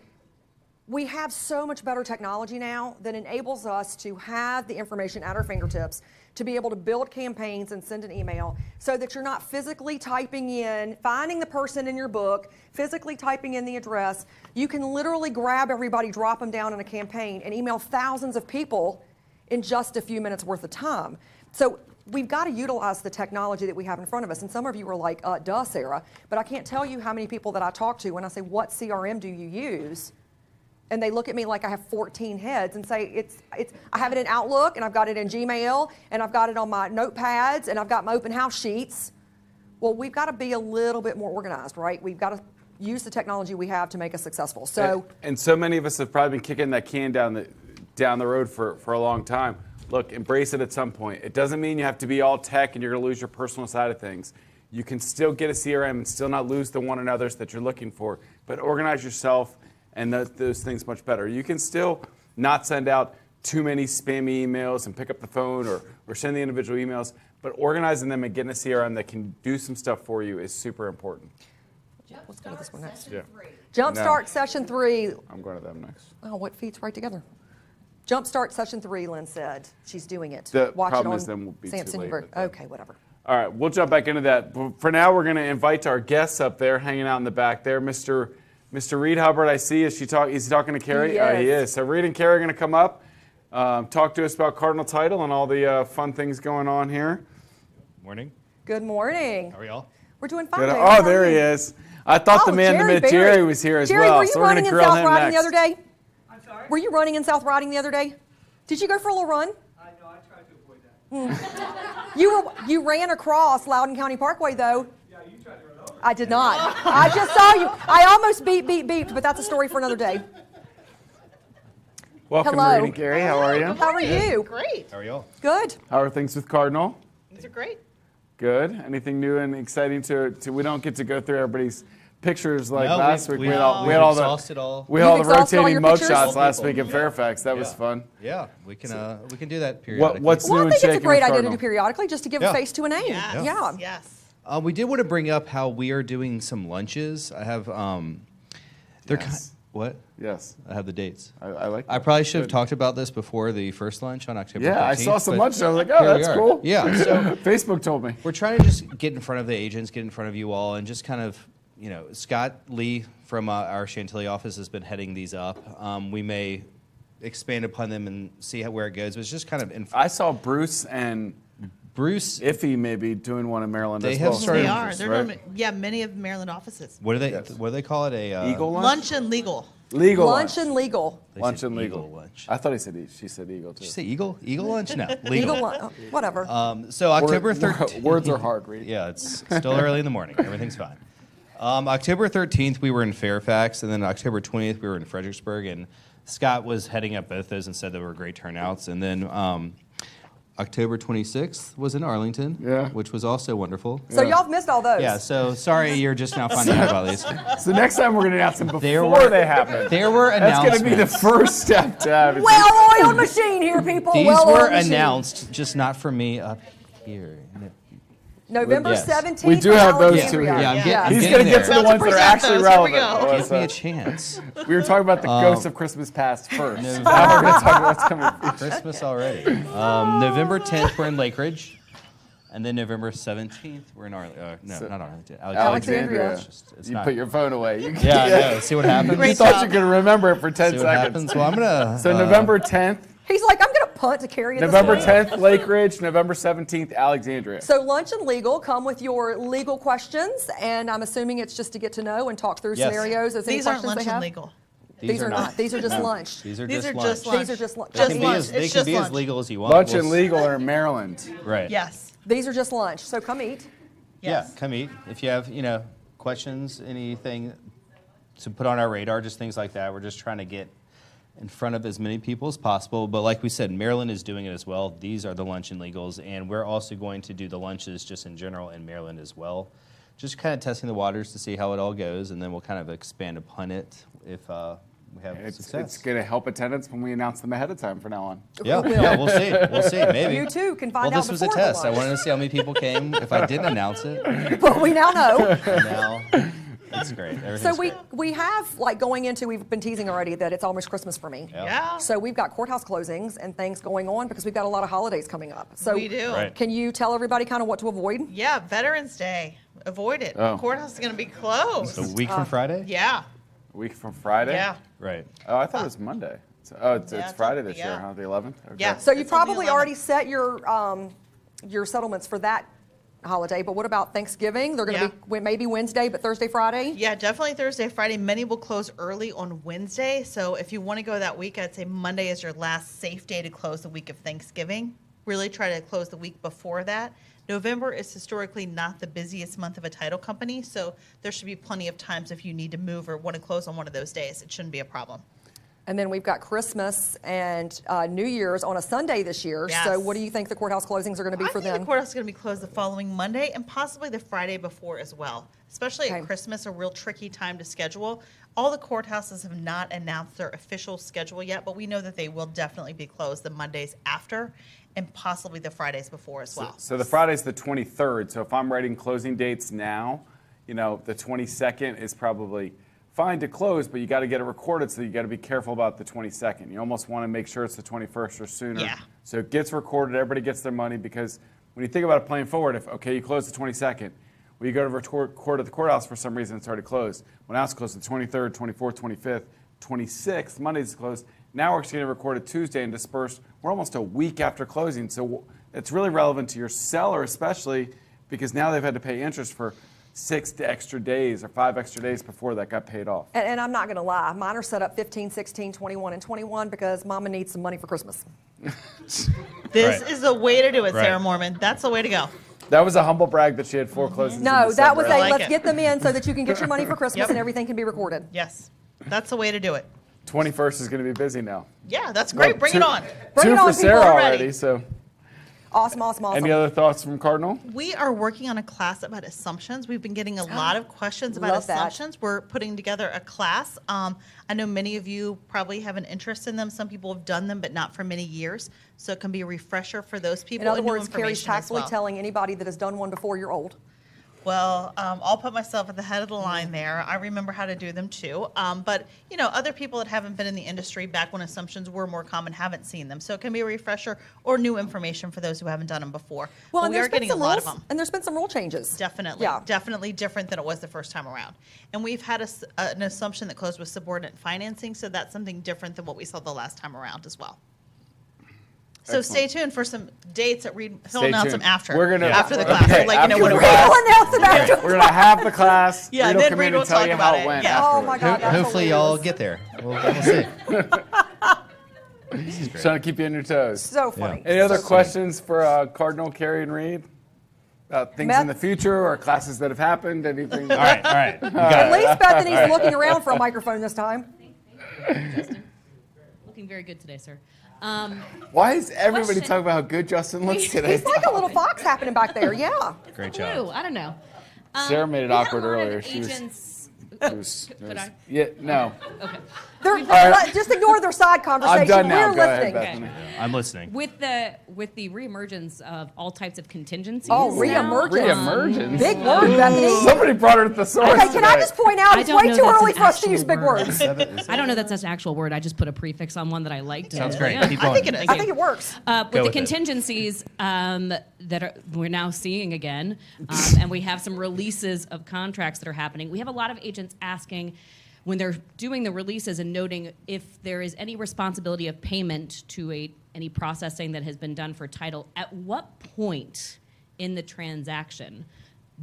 B: We have so much better technology now that enables us to have the information at our fingertips to be able to build campaigns and send an email so that you're not physically typing in, finding the person in your book, physically typing in the address. You can literally grab everybody, drop them down in a campaign, and email thousands of people in just a few minutes worth of time. So we've got to utilize the technology that we have in front of us. And some of you are like, duh, Sarah. But I can't tell you how many people that I talk to when I say, what CRM do you use? And they look at me like I have 14 heads and say, I have it in Outlook, and I've got it in Gmail, and I've got it on my notepads, and I've got my open house sheets. Well, we've got to be a little bit more organized, right? We've got to use the technology we have to make us successful. So,
A: and so many of us have probably been kicking that can down the road for a long time. Look, embrace it at some point. It doesn't mean you have to be all tech and you're going to lose your personal side of things. You can still get a CRM and still not lose the one another's that you're looking for, but organize yourself and those things much better. You can still not send out too many spammy emails and pick up the phone or send the individual emails, but organizing them and getting a CRM that can do some stuff for you is super important.
B: let's go to this one next.
A: Yeah.
B: Jumpstart Session 3.
A: I'm going to them next.
B: Oh, what feeds right together? Jumpstart Session 3, Lynn said. She's doing it.
A: The
B: Watch
A: problem
B: it on
A: is then we'll be too
B: Samson
A: late
B: University.
A: with that.
B: Okay, whatever.
A: All right, we'll jump back into that. But for now, we're going to invite our guests up there, hanging out in the back there. Mr. Reed Hubbard, I see. Is he talking to Carrie?
B: He
A: He
B: is.
A: is. So Reed and Carrie are going to come up, talk to us about Cardinal Title and all the fun things going on here.
F: Morning.
B: Good morning.
F: How are y'all?
B: We're doing fine.
A: Good.
B: Dave. How
A: Oh,
B: are
A: there he
B: you?
A: is. I thought the man that met
B: Barry.
A: Jerry was here as
B: Jerry,
A: well.
B: were you
A: So we're going
B: running
A: to
B: in
A: grill
B: South
A: him
B: Riding
A: next.
B: the other day?
G: I'm sorry?
B: Were you running in South Riding the other day? Did you go for a little run?
G: I know, I tried to avoid that.
B: You ran across Loudoun County Parkway, though.
G: Yeah, you tried to run over.
B: I did not. I just saw you. I almost beeped, but that's a story for another day.
A: Welcome,
B: Hello.
A: Reed and Carrie. How are you?
B: How are you?
H: Great.
F: How are y'all?
B: Good.
A: How are things with Cardinal?
H: These are great.
A: Good. Anything new and exciting to we don't get to go through everybody's pictures like
F: No,
A: last week.
F: we
A: We had all
F: we've
A: the
F: exhausted all.
A: we had all
B: You've
A: the
B: exhausted all
A: rotating
B: your
A: mug
B: pictures?
A: shots last
F: People.
A: week in Fairfax. That was fun.
F: Yeah, we can do that periodically.
A: What's
B: Well,
A: new
B: I
A: and
B: think it's a
A: shaking
B: great
A: with
B: idea to
A: Cardinal?
B: do periodically, just to give
F: Yeah.
B: a face to a name.
H: Yes.
B: Yeah.
H: Yes.
F: We did want to bring up how we are doing some lunches. I have they're
A: Yes.
F: what?
A: Yes,
F: I have the dates.
A: I like.
F: I
A: that.
F: probably should have
A: Good.
F: talked about this before the first lunch on October 13th.
A: Yeah, I saw some
F: but
A: lunch. I was like, oh,
F: here we
A: that's
F: are.
A: cool.
F: Yeah, so
A: Facebook told me.
F: we're trying to just get in front of the agents, get in front of you all, and just kind of, Scott Lee from our Chantilly office has been heading these up. We may expand upon them and see where it goes, but it's just kind of
A: I saw Bruce and
F: Bruce.
A: Iffy maybe doing one in Maryland
F: They
A: as
F: have
A: well.
F: started-
H: They are.
A: Right?
H: They're doing, many of Maryland offices.
F: What do they?
A: Yes.
F: What do they call it? A
A: Eagle lunch.
H: Lunch and legal.
A: Legal
B: Lunch and legal.
F: They
A: lunch
F: said
A: and legal
F: Eagle lunch.
A: I thought he said she said eagle too.
F: Did you say eagle? Eagle lunch? No, legal.
B: Legal whatever.
F: So October 13th.
A: Words are hard, Reed.
F: Yeah, it's still early in the morning. Everything's fine. October 13th, we were in Fairfax, and then October 20th, we were in Fredericksburg. And Scott was heading up both those and said they were great turnouts. And then October 26th was in Arlington,
A: Yeah.
F: which was also wonderful.
B: So y'all have missed all those.
F: Yeah, so sorry you're just now finding out about these.
A: So next time we're going to announce them
F: There
A: before
F: were-
A: they happen.
F: There were
A: That's
F: announcements.
A: going to be the first step to have it.
B: Well-oiled machine here, people.
F: These
B: well-oiled
F: were
B: machine.
F: announced, just not for me up here.
B: November
F: Yes.
B: 17th.
A: We do
B: in
A: have those two
B: Alexandria.
A: here.
F: Yeah, I'm getting- I'm
A: He's
F: getting
A: going to get
F: there.
A: to the
H: About to
A: ones that are
H: present
A: actually
H: those. Here we
A: relevant.
H: go.
F: Give me a chance.
A: We were talking about the ghosts of Christmas past first.
F: No.
A: Now we're going to talk about what's coming.
F: Christmas already. November 10th, we're in Lake Ridge. And then November 17th, we're in Arlington. No,
A: So-
F: not Arlington.
A: Alexandria.
F: It's just- it's
A: You
F: not-
A: put your phone away. You,
F: Yeah, I know. See what happens?
A: You
H: Great
A: thought
H: job.
A: you could remember it for 10
F: See what
A: seconds.
F: happens? Well, I'm going to...
A: So November 10th,
B: He's like, I'm going to punt to carry it this
A: November
B: morning.
A: 10th, Lake Ridge. November 17th, Alexandria.
B: So lunch and legal, come with your legal questions, and I'm assuming it's just to get to know and talk through
F: Yes.
B: scenarios as any
H: These aren't
B: questions
H: lunch
B: they
H: and
B: have.
H: legal.
B: These are not. These are just
F: No.
B: lunch.
F: These are
H: These
F: just
H: are
F: lunch.
H: just lunch.
B: These are just lunch.
F: They
H: Just
F: can be
H: lunch.
F: as, they
H: It's
F: can
H: just
F: be as
H: lunch.
F: legal as you want.
A: Lunch
F: We'll
A: and
F: s-
A: legal are in Maryland.
F: Right.
H: Yes.
B: These are just lunch. So come eat.
H: Yes.
F: Yeah, come eat. If you have, questions, anything to put on our radar, just things like that. We're just trying to get in front of as many people as possible. But like we said, Maryland is doing it as well. These are the lunch and legals, and we're also going to do the lunches just in general in Maryland as well. Just kind of testing the waters to see how it all goes, and then we'll kind of expand upon it if we have
A: It's
F: success.
A: going to help attendance when we announce them ahead of time from now on.
F: Yeah,
B: will.
F: yeah, we'll see. We'll see. Maybe.
B: You too can find
F: well,
B: out
F: this was a
B: before the
F: test. I
B: lunch.
F: wanted to see how many people came if I didn't announce it.
B: But we now know.
F: And now, it's great.
B: So
F: Everything's great.
B: we have, like, going into, we've been teasing already that it's almost Christmas for me.
H: Yeah.
B: So we've got courthouse closings and things going on because we've got a lot of holidays coming up. So
H: We do.
F: Right.
B: can you tell everybody kind of what to avoid?
H: Yeah, Veterans Day. Avoid it.
A: Oh.
H: Courthouse is going to be closed.
F: A week from Friday?
H: Yeah.
A: A week from Friday?
H: Yeah.
F: Right.
A: Oh, I thought it was Monday. So, it's
H: it's
A: Friday
H: on-
A: this year,
H: yeah.
A: huh? The 11th? Okay.
H: Yeah.
B: So you
H: It's on the
B: probably
H: 11th.
B: already set your settlements for that holiday, but what about Thanksgiving? They're going to be maybe Wednesday, but Thursday, Friday?
H: Yeah, definitely Thursday, Friday. Many will close early on Wednesday. So if you want to go that week, I'd say Monday is your last safe day to close the week of Thanksgiving. Really try to close the week before that. November is historically not the busiest month of a title company, so there should be plenty of times if you need to move or want to close on one of those days. It shouldn't be a problem.
B: And then we've got Christmas and New Year's on a Sunday this year.
H: Yes.
B: So what do you think the courthouse closings are going to be
H: I
B: for
H: think
B: them?
H: the courthouse is going to be closed the following Monday and possibly the Friday before as well. Especially
B: Okay.
H: at Christmas, a real tricky time to schedule. All the courthouses have not announced their official schedule yet, but we know that they will definitely be closed the Mondays after and possibly the Fridays before as well.
A: So the Friday's the 23rd. So if I'm writing closing dates now, the 22nd is probably fine to close, but you got to get it recorded, so you got to be careful about the 22nd. You almost want to make sure it's the 21st or sooner.
H: Yeah.
A: So it gets recorded, everybody gets their money, because when you think about it playing forward, if, okay, you close the 22nd, well, you go to record at the courthouse for some reason, it's already closed. Well, now it's closed the 23rd, 24th, 25th, 26th, Monday's closed. Now we're going to record it Tuesday and disperse. We're almost a week after closing, so it's really relevant to your seller, especially because now they've had to pay interest for 6 extra days or 5 extra days before that got paid off.
B: And I'm not going to lie, mine are set up 15, 16, 21, and 21 because Mama needs some money for Christmas.
H: This
F: Right.
H: is the way to do it,
F: Right.
H: Sarah Mormon. That's the way to go.
A: That was a humble brag that she had 4 closings. in
B: No, that was
A: December.
B: a
H: like
B: let's
H: it.
B: get them in so that you can get your money for Christmas
H: Yep.
B: and everything can be recorded.
H: Yes, that's the way to do it.
A: 21st is going to be busy now.
H: Yeah, that's great.
A: Well,
H: Bring
A: two-
H: it on.
B: Bring
A: Two
B: it
A: for
B: on, people.
A: Sarah
H: We're
A: already.
H: ready.
A: So,
B: Awesome, awesome, awesome.
A: any other thoughts from Cardinal?
H: We are working on a class about assumptions. We've been getting a lot of questions about
B: Love that.
H: assumptions. We're putting together a class. I know many of you probably have an interest in them. Some people have done them, but not for many years. So it can be a refresher for those people.
B: In other
H: and new
B: words, Carrie's
H: information as
B: tactfully
H: well.
B: telling anybody that has done one before you're old.
H: Well, I'll put myself at the head of the line there. I remember how to do them too. But, other people that haven't been in the industry back when assumptions were more common haven't seen them. So it can be a refresher or new information for those who haven't done them before.
B: Well,
H: but
B: and
H: we
B: there's
H: are
B: been
H: getting a
B: some
H: lot
B: rules,
H: of them.
B: and there's been some rule changes.
H: Definitely.
B: Yeah.
H: Definitely different than it was the first time around. And we've had an assumption that closed with subordinate financing, so that's something different than what we saw the last time around as well. So stay tuned for some dates that Reed, he'll
A: Stay
H: announce
A: tuned.
H: them after.
A: We're gonna-
H: after the
A: okay,
H: class. We'll let you know what it
A: after the
H: was.
A: class.
B: We'll announce it after.
A: We're going to have the class.
H: Yeah,
A: Reed will
H: then
A: come
H: Reed
A: in
H: will
A: and tell
H: talk
A: you
H: about
A: how it
H: it.
A: went
H: Yeah.
B: Oh
A: afterwards.
B: my God, that's
F: Hopefully y'all
B: hilarious.
F: get there. We'll see.
A: Trying to keep you on your toes.
B: So funny.
A: Any other
B: So funny.
A: questions for Cardinal, Carrie, and Reed? About things
B: Matt?
A: in the future or classes that have happened? Anything?
F: All right, all right. You got
B: At
F: it.
B: least Bethany's looking around for a microphone this time.
I: Looking very good today, sir.
A: Why is everybody
I: Question.
A: talking about how good Justin looks today?
B: He's like a little fox happening back there. Yeah.
F: Great
I: Blue,
F: job.
I: I don't know.
A: Sarah made it
I: we had a
A: awkward
I: lot of
A: earlier. She was-
I: agents.
B: Oh,
A: Yeah, no.
I: Okay.
B: Just ignore their side conversation.
A: I'm done now.
B: We're
A: Go ahead,
B: listening.
A: Bethany.
F: I'm listening.
I: With the reemergence of all types of contingencies.
B: Oh,
I: now,
B: reemergence.
A: Reemergence.
B: Big word, Bethany.
A: Somebody brought her at the source.
B: Okay, can I
A: today.
B: just point out
I: I
B: it's
I: don't
B: way
I: know
B: too
I: that's
B: early
I: an
B: for us to
I: actual
B: use big
I: word.
B: words.
I: I don't know that's an actual word. I just put a prefix on one that I liked.
F: Sounds
I: and-
F: great.
I: yeah.
F: Keep
H: I
F: going.
H: think it is.
B: I think it works.
I: With
F: Go
I: the
F: with it.
I: contingencies we're now seeing again, and we have some releases of contracts that are happening. We have a lot of agents asking when they're doing the releases and noting if there is any responsibility of payment to any processing that has been done for title. At what point in the transaction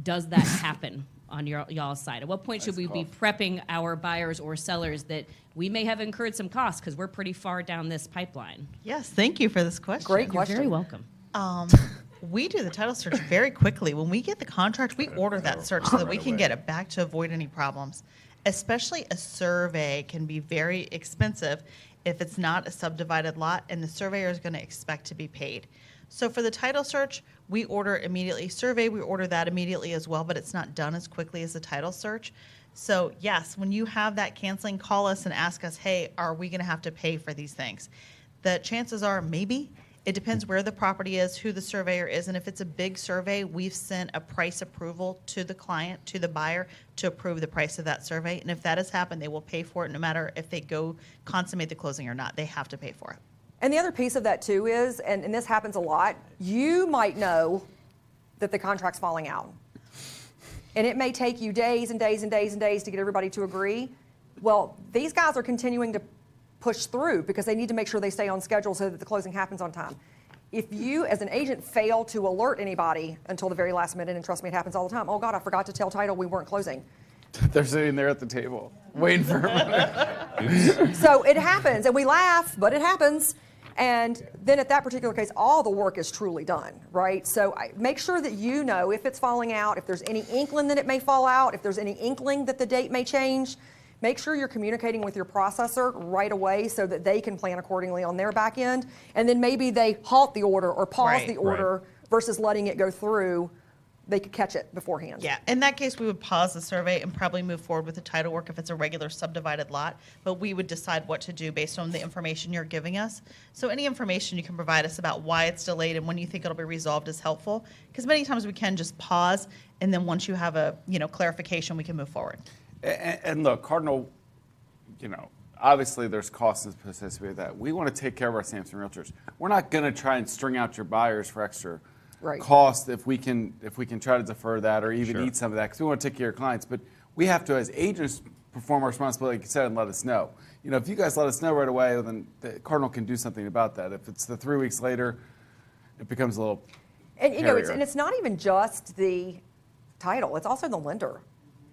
I: does that happen on y'all's side? At what point should we be prepping our buyers or sellers that we may have incurred some costs because we're pretty far down this pipeline?
H: Yes, thank you for this question.
B: Great
I: You're
B: question.
I: very welcome.
H: We do the title search very quickly. When we get the contract, we order that search so that we can get it back to avoid any problems. Especially a survey can be very expensive if it's not a subdivided lot and the surveyor is going to expect to be paid. So for the title search, we order immediately. Survey, we order that immediately as well, but it's not done as quickly as the title search. So yes, when you have that canceling, call us and ask us, hey, are we going to have to pay for these things? The chances are maybe. It depends where the property is, who the surveyor is, and if it's a big survey, we've sent a price approval to the client, to the buyer, to approve the price of that survey. And if that has happened, they will pay for it no matter if they go consummate the closing or not. They have to pay for it.
B: And the other piece of that too is, and this happens a lot, you might know that the contract's falling out. And it may take you days and days and days and days to get everybody to agree. Well, these guys are continuing to push through because they need to make sure they stay on schedule so that the closing happens on time. If you, as an agent, fail to alert anybody until the very last minute, and trust me, it happens all the time. Oh God, I forgot to tell title we weren't closing.
A: They're sitting there at the table, waiting for
B: So it happens, and we laugh, but it happens. And then at that particular case, all the work is truly done, right? So make sure that you know if it's falling out, if there's any inkling that it may fall out, if there's any inkling that the date may change. Make sure you're communicating with your processor right away so that they can plan accordingly on their back end. And then maybe they halt the order or pause
H: Right.
B: the order versus letting it go through. They could catch it beforehand.
H: Yeah, in that case, we would pause the survey and probably move forward with the title work if it's a regular subdivided lot, but we would decide what to do based on the information you're giving us. So any information you can provide us about why it's delayed and when you think it'll be resolved is helpful, because many times we can just pause, and then once you have a clarification, we can move forward.
A: And look, Cardinal, obviously there's costs associated with that. We want to take care of our Samson realtors. We're not going to try and string out your buyers for extra cost if we can try to defer that or even eat some of that because we want to take care of your clients. But we have to, as agents, perform our responsibility, like you said, and let us know. If you guys let us know right away, then the Cardinal can do something about that. If it's the 3 weeks later, it becomes a little
B: And
A: hairier.
B: it's not even just the title; it's also the lender.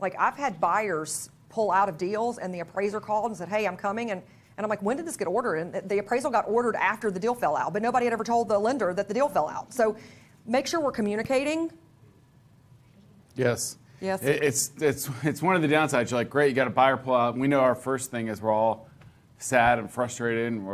B: Like I've had buyers pull out of deals, and the appraiser called and said, "Hey, I'm coming," and I'm like, "When did this get ordered?" And the appraisal got ordered after the deal fell out, but nobody had ever told the lender that the deal fell out. So make sure we're communicating.
A: Yes.
B: Yes.
A: It's one of the downsides. You're like, great, you got a buyer pull out. And we know our first thing is we're all sad and frustrated, and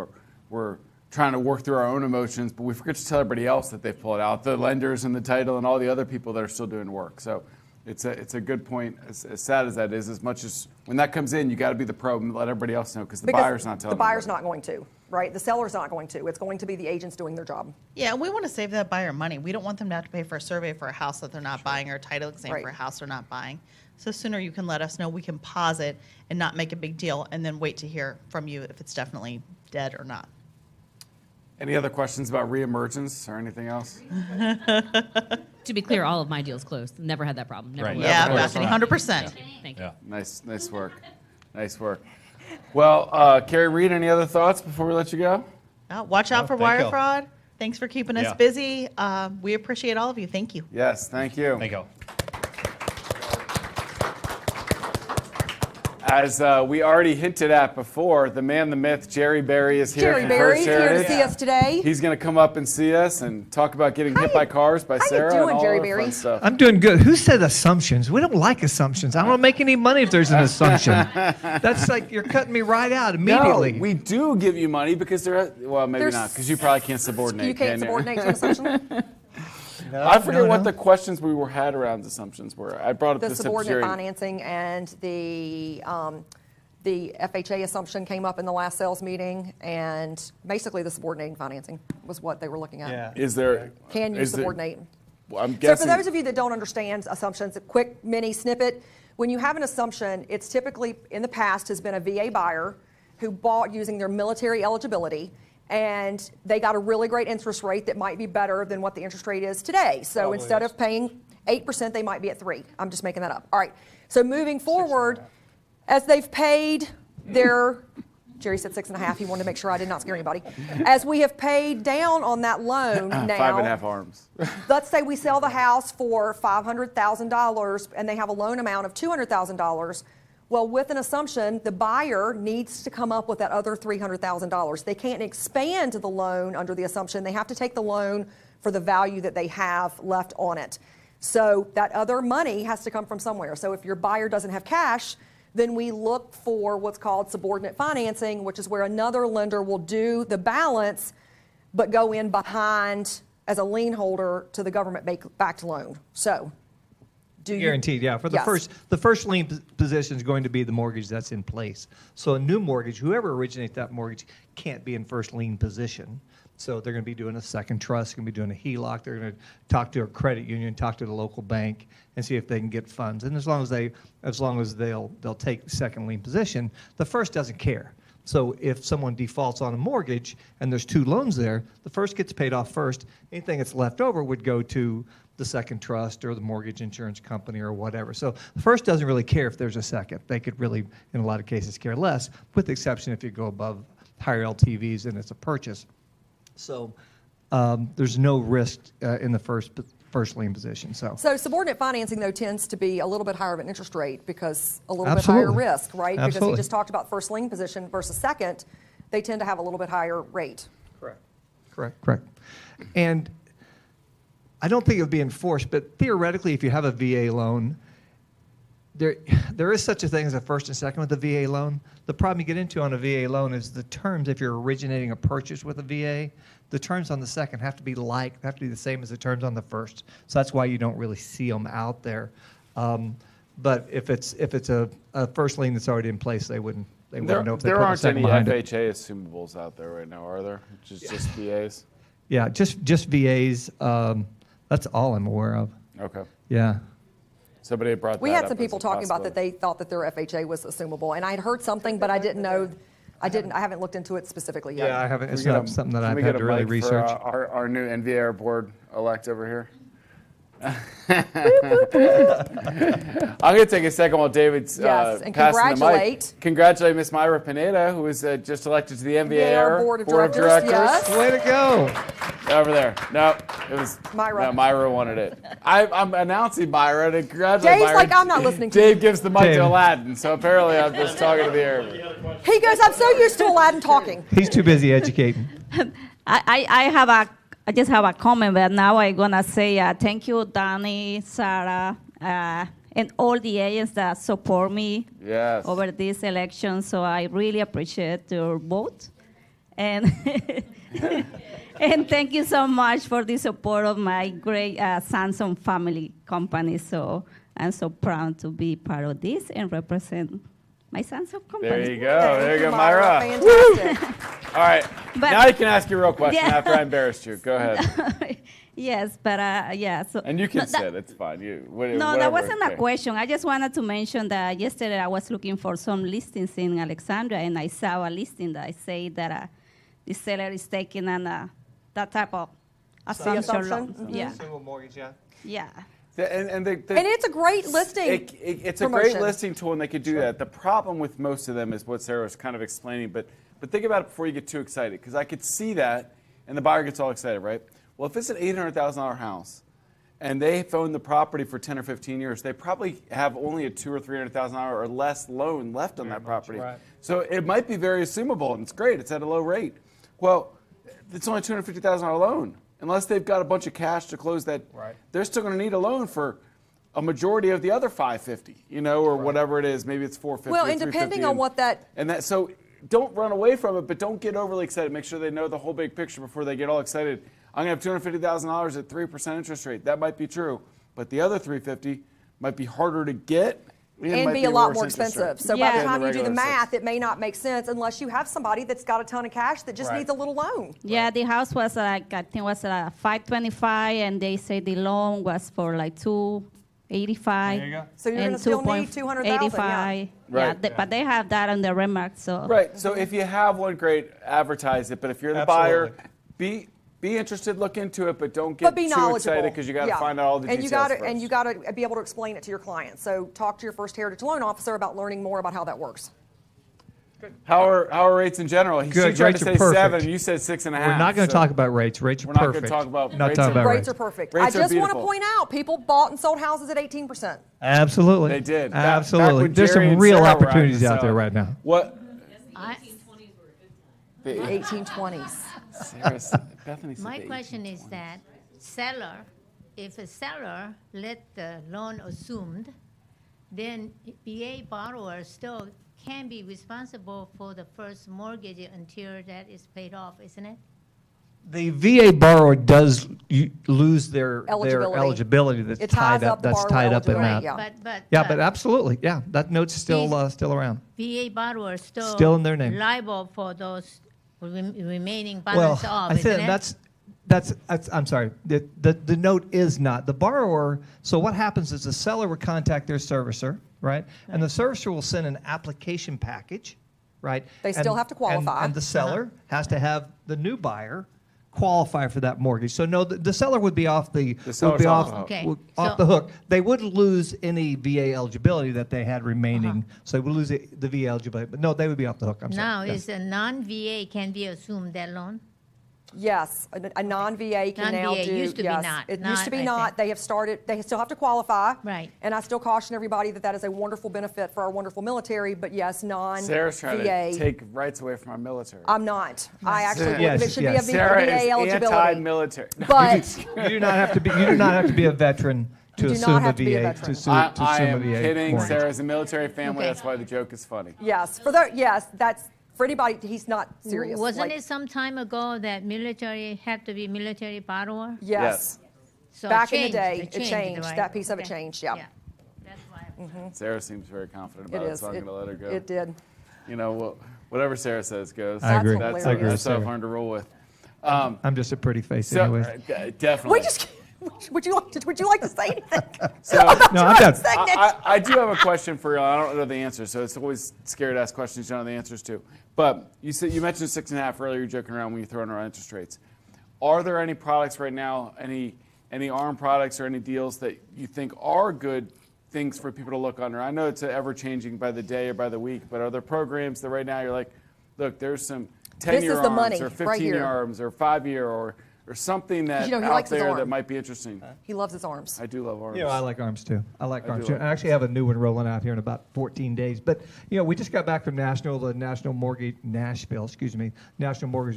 A: we're trying to work through our own emotions, but we forget to tell everybody else that they've pulled out, the lenders and the title and all the other people that are still doing work. So it's a good point, as sad as that is, as much as when that comes in, you got to be the pro and let everybody else know because the buyer's not telling
B: The buyer's
A: anybody.
B: not going to, right? The seller's not going to. It's going to be the agents doing their job.
H: Yeah, we want to save that buyer money. We don't want them to have to pay for a survey for a house that they're not buying or a title exam
B: Right.
H: for a house they're not buying. So sooner you can let us know, we can pause it and not make a big deal and then wait to hear from you if it's definitely dead or not.
A: Any other questions about reemergence or anything else?
I: To be clear, all of my deals closed. Never had that problem. Never
F: Right.
I: will.
H: Yeah,
F: of course.
H: Bethany, 100%.
I: Thank you.
F: Yeah.
A: Nice work. Nice work. Well, Carrie Reed, any other thoughts before we let you go?
H: Watch out for
F: thank
H: wire
F: you.
H: fraud. Thanks for keeping us
F: Yeah.
H: busy. We appreciate all of you. Thank you.
A: Yes, thank you.
F: Thank you.
A: As we already hinted at before, the man, the myth, Jerry Berry is here.
B: Jerry
A: from
B: Berry
A: First
B: here to
A: Heritage.
B: see us today.
A: He's going to come up and see us and talk about getting hit by cars by
B: how you
A: Sarah
B: doing,
A: and all
B: Jerry
A: the
B: Berry?
A: fun stuff.
J: I'm doing good. Who said assumptions? We don't like assumptions. I don't make any money if there's an assumption. That's like you're cutting me right out immediately.
A: No, we do give you money because well, maybe
B: There's-
A: not, because you probably can't subordinate.
B: You can't
A: can
B: subordinate to an assumption.
A: I forget
J: no,
A: what
J: no.
A: the questions we had around assumptions were. I brought up
B: The
A: the
B: subordinate
A: subsidiary.
B: financing and the FHA assumption came up in the last sales meeting, and basically the subordinating financing was what they were looking at.
J: Yeah.
A: Is there?
B: Can you
A: is there-
B: subordinate?
A: well, I'm
B: So
A: guessing.
B: for those of you that don't understand assumptions, a quick mini snippet. When you have an assumption, it's typically in the past has been a VA buyer who bought using their military eligibility, and they got a really great interest rate that might be better than what the interest rate is today. So instead of paying 8%, they might be at 3%. I'm just making that up. All right. So moving forward, as they've paid their Jerry said 6.5. He wanted to make sure I did not scare anybody. As we have paid down on that loan now,
A: 5.5 arms.
B: let's say we sell the house for $500,000 and they have a loan amount of $200,000. Well, with an assumption, the buyer needs to come up with that other $300,000. They can't expand the loan under the assumption. They have to take the loan for the value that they have left on it. So that other money has to come from somewhere. So if your buyer doesn't have cash, then we look for what's called subordinate financing, which is where another lender will do the balance, but go in behind as a lien holder to the government-backed loan. So, do you
J: Guaranteed, yeah. For the
B: Yes.
J: first lien position is going to be the mortgage that's in place. So a new mortgage, whoever originates that mortgage can't be in first lien position. So they're going to be doing a second trust, going to be doing a HELOC. They're going to talk to a credit union, talk to the local bank, and see if they can get funds. And as long as they'll take second lien position, the first doesn't care. So if someone defaults on a mortgage and there's two loans there, the first gets paid off first. Anything that's left over would go to the second trust or the mortgage insurance company or whatever. So the first doesn't really care if there's a second. They could really, in a lot of cases, care less, with the exception if you go above higher LTVs and it's a purchase. So there's no risk in the first lien position. So
B: subordinate financing, though, tends to be a little bit higher of an interest rate because a little
J: Absolutely.
B: bit higher risk, right? Because
J: Absolutely.
B: he just talked about first lien position versus second. They tend to have a little bit higher rate.
J: Correct. And I don't think it would be enforced, but theoretically, if you have a VA loan, there is such a thing as a first and second with a VA loan. The problem you get into on a VA loan is the terms, if you're originating a purchase with a VA, the terms on the second have to be the same as the terms on the first. So that's why you don't really see them out there. But if it's a first lien that's already in place, they wouldn't know if they
A: There
J: put a
A: aren't
J: second
A: any
J: behind it.
A: FHA assumables out there right now, are there? Just VAs?
J: Yeah, just VAs. That's all I'm aware of.
A: Okay.
J: Yeah.
A: Somebody had brought
B: We
A: that
B: had
A: up
B: some
A: as
B: people
A: a
B: talking about that
A: possibility.
B: they thought that their FHA was assumable, and I had heard something, but I didn't know. I haven't looked into it specifically yet.
J: Yeah, I haven't.
A: Can
J: It's
A: we get
J: not
A: a-
J: something that
A: can
J: I've
A: we
J: had
A: get
J: to
A: a
J: really
A: mic for,
J: research.
A: our new NVAR board elect over here. I'm going to take a second while David's
B: Yes, and
A: passing the mic.
B: congratulate-
A: Congratulate Miss Myra Pineda, who was just elected to the NVAR
B: Board of Directors, yes.
J: Way to go!
A: Over there. No, it was
B: Myra.
A: No, Myra wanted it. I'm announcing Myra to congratulate
B: Dave's
A: Myra.
B: like, I'm not listening to
A: Dave
B: you.
A: gives the mic
J: Dave.
A: to Aladdin, so apparently I'm just talking to the air.
B: He goes, I'm so used to Aladdin talking.
J: He's too busy educating.
K: I just have a comment, but now I'm gonna say thank you, Danny, Sarah, and all the agents that support me
A: Yes.
K: over this election. So I really appreciate your vote, and and thank you so much for the support of my great Samson family company. So I'm so proud to be part of this and represent my Samson company.
A: There you go. There you go, Myra.
B: Fantastic.
A: All right.
K: But-
A: now you can ask your real question
K: Yeah.
A: after I embarrassed you. Go ahead.
K: Yes, but yeah. So
A: And you can
K: No, that-
A: sit. It's fine.
K: No,
A: Whatever.
K: that wasn't
A: Okay.
K: a question. I just wanted to mention that yesterday I was looking for some listings in Alexandria, and I saw a listing that I say that the seller is taking on that type of assumption
B: assumption?
K: loan.
B: Mhm.
K: Yeah,
J: Single mortgage, yeah.
K: yeah.
A: And
B: And it's a great listing.
A: It's a
B: promotion.
A: great listing tool, and they could do that. The problem with most of them is what Sarah was kind of explaining. But think about it before you get too excited, because I could see that, and the buyer gets all excited, right? Well, if it's an $800,000 house, and they've owned the property for 10 or 15 years, they probably have only a $200,000 or $300,000 or less loan left on that property.
J: right.
A: So it might be very assumable, and it's great. It's at a low rate. Well, it's only a $250,000 loan. Unless they've got a bunch of cash to close that,
J: Right.
A: they're still going to need a loan for a majority of the other 550, or whatever it is. Maybe it's 450.
B: Well,
A: or
B: and depending
A: 350,
B: on what that
A: and that. So don't run away from it, but don't get overly excited. Make sure they know the whole big picture before they get all excited. I'm going to have $250,000 at 3% interest rate. That might be true, but the other 350 might be harder to get
B: and
A: might
B: be a lot
A: worse
B: more
A: interest
B: expensive.
A: rate
B: So by
K: Yeah.
B: the
A: than
B: time you do the
A: regular
B: math,
A: 6.
B: it may not make sense unless you have somebody that's got a ton of cash that just
J: Right.
B: needs a little loan.
K: Yeah, the house was like, I think was 525, and they say the loan was for like 285.
J: There you go.
B: So you're
K: and
B: gonna still need 200,000, yeah.
K: 285.
A: Right.
K: But they have that on the remark, so.
A: Right. So if you have one, great, advertise it. But if you're the buyer, be interested, look into it, but don't get
B: But be
A: too
B: knowledgeable.
A: excited because you got to
B: Yeah.
A: find out all the
B: and
A: details
B: you gotta,
A: first.
B: And you got to be able to explain it to your client. So talk to your First Heritage loan officer about learning more about how that works.
A: How are rates in general? She
J: Good.
A: tried
J: Rates
A: to
J: are
A: say
J: perfect.
A: 7. You said 6.5.
J: We're not going to
A: so
J: talk about rates. Rates are
A: We're not gonna
J: perfect.
A: talk about
J: Not
A: rates
J: talking
A: are-
J: about
B: Rates are perfect.
A: Rates
B: I
A: are
B: just want to
A: beautiful.
B: point out, people bought and sold houses at 18%.
J: Absolutely.
A: They did. Back
J: Absolutely.
A: when
J: There's
A: Jerry
J: some
A: and
J: real
A: Sarah were
J: opportunities
A: out
J: out there
A: there
J: right now.
A: What?
B: The 1820s.
A: Bethany said
L: My
A: the
L: question is that if a seller let the loan assumed, then VA borrower still can be responsible for the first mortgage until that is paid off, isn't it?
J: The VA borrower does lose their
B: Eligibility.
J: eligibility that's
B: It ties
J: tied
B: up
J: up.
B: the
J: That's
B: borrower
J: tied up in
B: eligibility,
J: that.
B: yeah.
J: Yeah, but absolutely, yeah. That note's still
L: These-
J: still around.
L: VA borrower
J: Still in their name.
L: liable for those remaining
J: Well,
L: balance of,
J: I
L: isn't
J: said
L: it?
J: that's I'm sorry. The note is not the borrower. So what happens is the seller will contact their servicer, right? And the servicer will send an application package, right?
B: They still have to qualify.
J: And the seller has to have the new buyer qualify for that mortgage. So no, the seller would be off the
A: seller's off the hook.
L: Okay,
J: off
L: so-
J: the hook. They wouldn't lose any VA eligibility that they had remaining. So they would lose the VA eligibility, but no, they would be off the hook. I'm
L: Now,
J: sorry. Yes.
L: is a non-VA can be assumed that loan?
B: Yes, a non-VA can now
L: Non-VA
B: do.
L: used to be
B: yes.
L: not.
B: It
L: Not
B: used to be
L: right
B: not.
L: there.
B: They have started. They still have to qualify.
L: Right.
B: And I still caution everybody that that is a wonderful benefit for our wonderful military. But yes, non-VA.
A: Sarah's trying to take rights away from our military.
B: I'm not. I actually believe
J: Yes,
B: it should
J: yes.
B: be
A: Sarah
B: a VA
A: is
B: eligibility.
A: anti-military.
B: But
J: You do not have to be. You do not have to be a veteran to
B: You do
J: assume
B: not
J: a
B: have to be a
J: VA.
B: veteran.
A: I
J: assume
A: am
J: a VA
A: kidding.
J: mortgage.
A: Sarah's a military family.
L: Okay.
A: That's why the joke is funny.
B: yes, for the yes, that's for anybody. He's not serious.
L: Wasn't
B: Like,
L: it some time ago that military had to be military borrower?
B: Yes.
L: So
B: Back in the
L: changed,
B: day,
L: it
B: it changed.
L: right?
B: That piece of it
L: Okay.
B: changed. Yeah.
L: That's why.
A: Sarah seems very confident
B: It
A: about it,
B: is.
A: so I'm going to let her go.
B: It did.
A: Whatever Sarah says goes.
J: I agree.
B: That's
J: I agree with
A: That's tough
J: Sarah.
A: hard to roll with.
J: I'm just a pretty face,
A: So,
J: anyways.
A: definitely.
B: We just. Would you like to say anything?
A: So,
J: No, I'm done.
A: I do have a question for you. I don't know the answer, so it's always scary to ask questions you don't know the answers to. But you mentioned 6.5 earlier. You're joking around when you throw in our interest rates. Are there any products right now, any ARM products or any deals that you think are good things for people to look under? I know it's ever changing by the day or by the week, but are there programs that right now you're like, look, there's some 10-year
B: is the
A: ARMs
B: money
A: or
B: right
A: 15-year
B: here.
A: ARMs or 5-year or something that
B: You know, he
A: out
B: likes his
A: there that
B: arm.
A: might be interesting?
B: He loves his arms.
A: I do love ARMs.
J: You know, I like arms too. I like arms
A: do
J: too.
A: like
J: I actually have a new one rolling out here in about 14 days. But we just got back from National Mortgage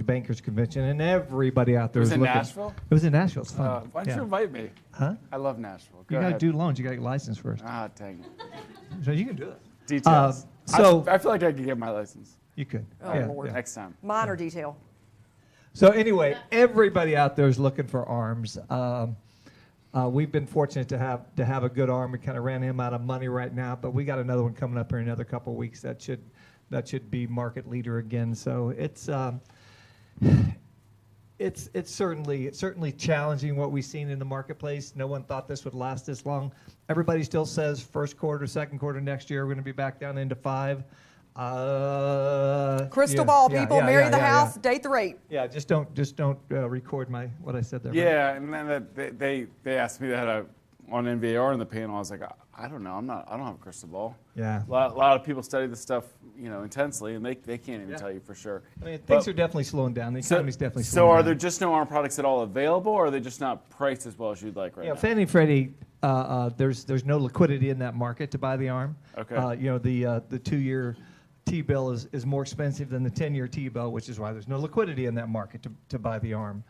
J: Bankers Convention, and everybody out there
A: Was
J: is
A: it
J: looking.
A: Nashville?
J: It was in Nashville. It's fun.
A: Why don't you invite me?
J: Huh?
A: I love Nashville.
J: You
A: Go
J: got to
A: ahead.
J: do loans. You got to get licensed first.
A: Ah, dang it.
J: So you can do it.
A: Details.
J: So-
A: I feel like I could get my license
J: You could.
B: Oh,
J: yeah,
B: Lord.
J: yeah.
A: next time.
B: Minor detail.
J: So anyway, everybody out there is looking for arms. We've been fortunate to have a good arm. We kind of ran him out of money right now, but we got another one coming up here in another couple of weeks that should be market leader again. So it's certainly challenging what we've seen in the marketplace. No one thought this would last this long. Everybody still says first quarter, second quarter next year we're going to be back down into 5.
B: Crystal ball, people. Marry the house,
J: Yeah.
B: date the rate.
J: Yeah, just don't record what I said there.
A: Yeah, and then they asked me that on NVAR in the panel, I was like, I don't know. I don't have a crystal ball.
J: Yeah.
A: A lot of people study this stuff, intensely, and they can't even tell you for sure.
J: I mean, things are definitely slowing down. The economy's definitely
A: So
J: slowing
A: are
J: down.
A: there just no ARM products at all available, or are they just not priced as well as you'd like right now?
J: Fannie and Freddie, there's no liquidity in that market to buy the ARM.
A: Okay.
J: The 2-year T-bill is more expensive than the 10-year T-bill, which is why there's no liquidity in that market to buy the ARM.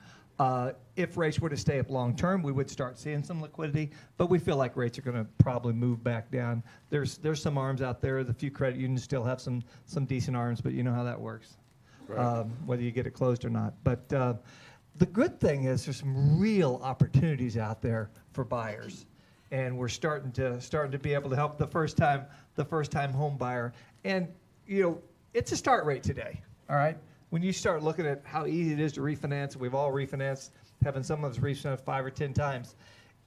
J: If rates were to stay up long term, we would start seeing some liquidity, but we feel like rates are going to probably move back down. There's some ARMs out there. The few credit unions still have some decent ARMs, but you know how that works,
A: Right.
J: whether you get it closed or not. But the good thing is there's some real opportunities out there for buyers, and we're starting to be able to help the first time home buyer. And it's a start rate today. All right. When you start looking at how easy it is to refinance, we've all refinanced, having some of us refinanced 5 or 10 times.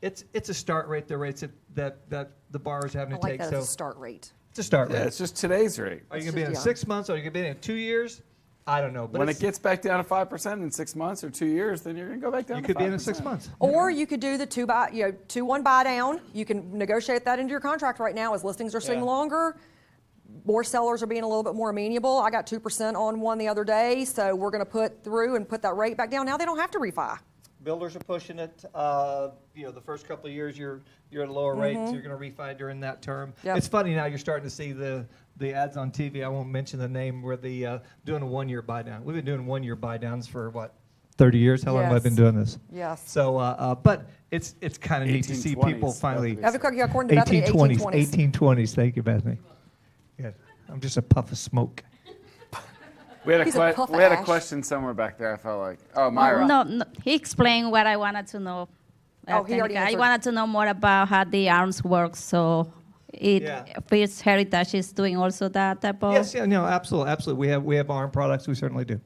J: It's a start rate, the rates that the borrower's having
B: I
J: to
B: like
J: take.
B: that
J: So
B: as a start rate.
J: it's a start
A: Yeah,
J: rate.
A: it's just today's rate.
J: Are you
B: It's
J: going to be in
B: just-
J: 6 months? Are you going to be in 2 years? I don't know. But
A: When it
J: it's-
A: gets back down to 5% in 6 months or 2 years, then you're going to go back down
J: you
A: to
J: could be in
A: 5%.
J: 6 months.
B: Or you could do the 2-1 buy down. You can negotiate that into your contract right now as listings are sitting
J: Yeah.
B: longer. More sellers are being a little bit more amenable. I got 2% on one the other day, so we're going to put that rate back down. Now they don't have to refi.
J: Builders are pushing it. The first couple of years you're at a lower rate, so you're going to refi during that term.
B: Yep.
J: It's funny now you're starting to see the ads on TV. I won't mention the name where doing a 1-year buy down. We've been doing 1-year buy downs for what, 30 years? How long have I
B: Yes.
J: been doing this?
B: Yes.
J: So, but it's kind of neat to see
A: 1820s,
J: people finally.
B: According to Bethany,
J: 1820s.
B: 1820s.
J: 1820s. Thank you, Bethany. Yeah, I'm just a puff of smoke.
A: We had
B: He's a puff of
A: a
B: ash.
A: question somewhere back there, I felt like. Oh, Myra.
K: No, he explained what I wanted to know.
B: Oh, he already
K: I
B: answered.
K: wanted to know more about how the arms work. So,
J: Yeah.
K: First Heritage is doing also that type of.
J: Yes, yeah, no, absolutely. We have ARM products. We certainly do.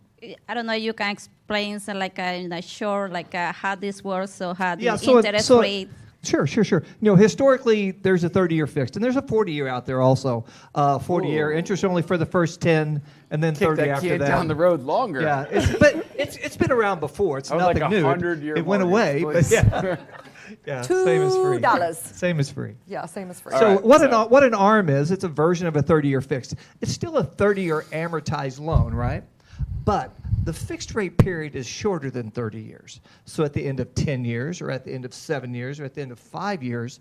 K: I don't know. You can explain so in a short, how this works. So how the
J: Yeah, so
K: interest
J: so-
K: rate.
J: Sure. Historically, there's a 30-year fixed, and there's a 40-year out there also. 40-year interest only for the first 10, and then
A: Kick
J: 30
A: that
J: after
A: kid
J: that.
A: down the road longer.
J: Yeah, but it's been around before. It's
A: I would
J: nothing
A: like a
J: new.
A: 100-year
J: It went
A: mortgage,
J: away,
A: please.
J: but yeah, yeah, same as free.
B: $2.
J: Same as free.
B: Yeah, same as free.
J: So
A: right,
J: what an ARM is, it's a version of a 30-year fixed. It's still a 30-year amortized loan, right? But the fixed rate period is shorter than 30 years. So at the end of 10 years, or at the end of 7 years, or at the end of 5 years,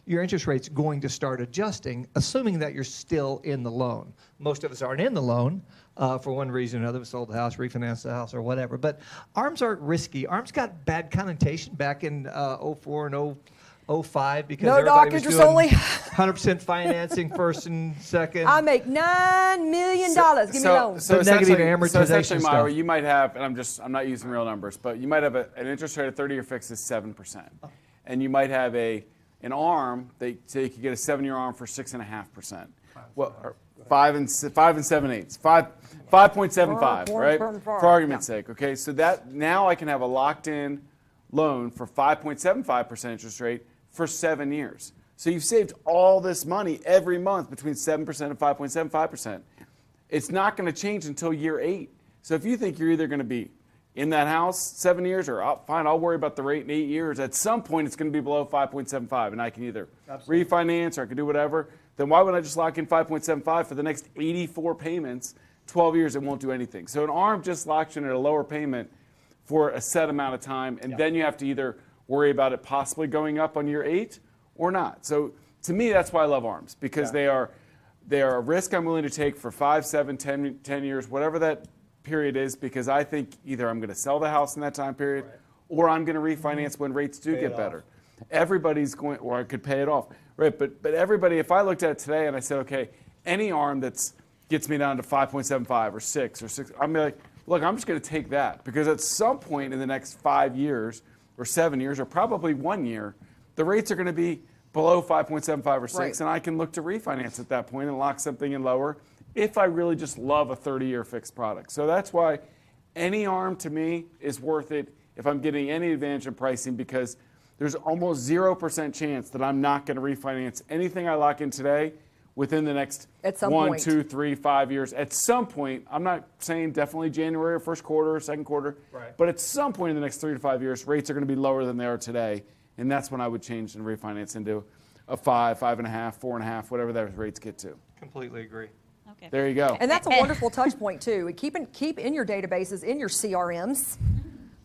J: your interest rate's going to start adjusting, assuming that you're still in the loan. Most of us aren't in the loan for one reason or another. We sold the house, refinanced the house, or whatever. But ARMs aren't risky. ARMs got bad connotation back in 04 and 05 because
B: No
J: everybody
B: doc
J: was
B: interest
J: doing
B: only.
J: 100% financing first and second.
B: I make $9 million. Give me a loan.
J: The negative amortization
A: essentially, Myra,
J: stuff.
A: you might have, and I'm not using real numbers, but you might have an interest rate of 30-year fixed is 7%, and you might have an ARM. Say you could get a 7-year ARM for 6.5%. Well, or 5 and 7/8, 5.75, right? For argument's sake, okay. So that now I can have a locked-in loan for 5.75% interest rate for 7 years. So you've saved all this money every month between 7% and 5.75%. It's not going to change until year 8. So if you think you're either going to be in that house 7 years or fine, I'll worry about the rate in 8 years, at some point it's going to be below 5.75 and I can either refinance or I can do whatever, then why would I just lock in 5.75 for the next 84 payments? 12 years it won't do anything. So an ARM just locks you in at a lower payment for a set amount of time, and then you have to either worry about it possibly going up on year 8 or not. So to me, that's why I love ARMs, because they are a risk I'm willing to take for 5, 7, 10 years, whatever that period is, because I think either I'm going to sell the house in that time period or I'm going to refinance when rates do get better. Everybody's going, or I could pay it off, right? But everybody, if I looked at it today and I said, okay, any ARM that gets me down to 5.75 or 6 or 6, I'm like, look, I'm just going to take that, because at some point in the next 5 years or 7 years or probably 1 year, the rates are going to be below 5.75 or 6,
B: Right.
A: and I can look to refinance at that point and lock something in lower if I really just love a 30-year fixed product. So that's why any ARM to me is worth it if I'm getting any advantage in pricing, because there's almost 0% chance that I'm not going to refinance anything I lock in today within the next
B: At some
A: 1,
B: point.
A: 2, 3, 5 years. At some point, I'm not saying definitely January or first quarter or second quarter, but at some point in the next 3 to 5 years, rates are going to be lower than they are today. and that's when I would change and refinance into a 5, 5.5, 4.5, whatever those rates get to.
J: Completely agree.
I: Okay.
A: There you go.
B: And that's a wonderful touch point too. Keep in your databases, in your CRMs,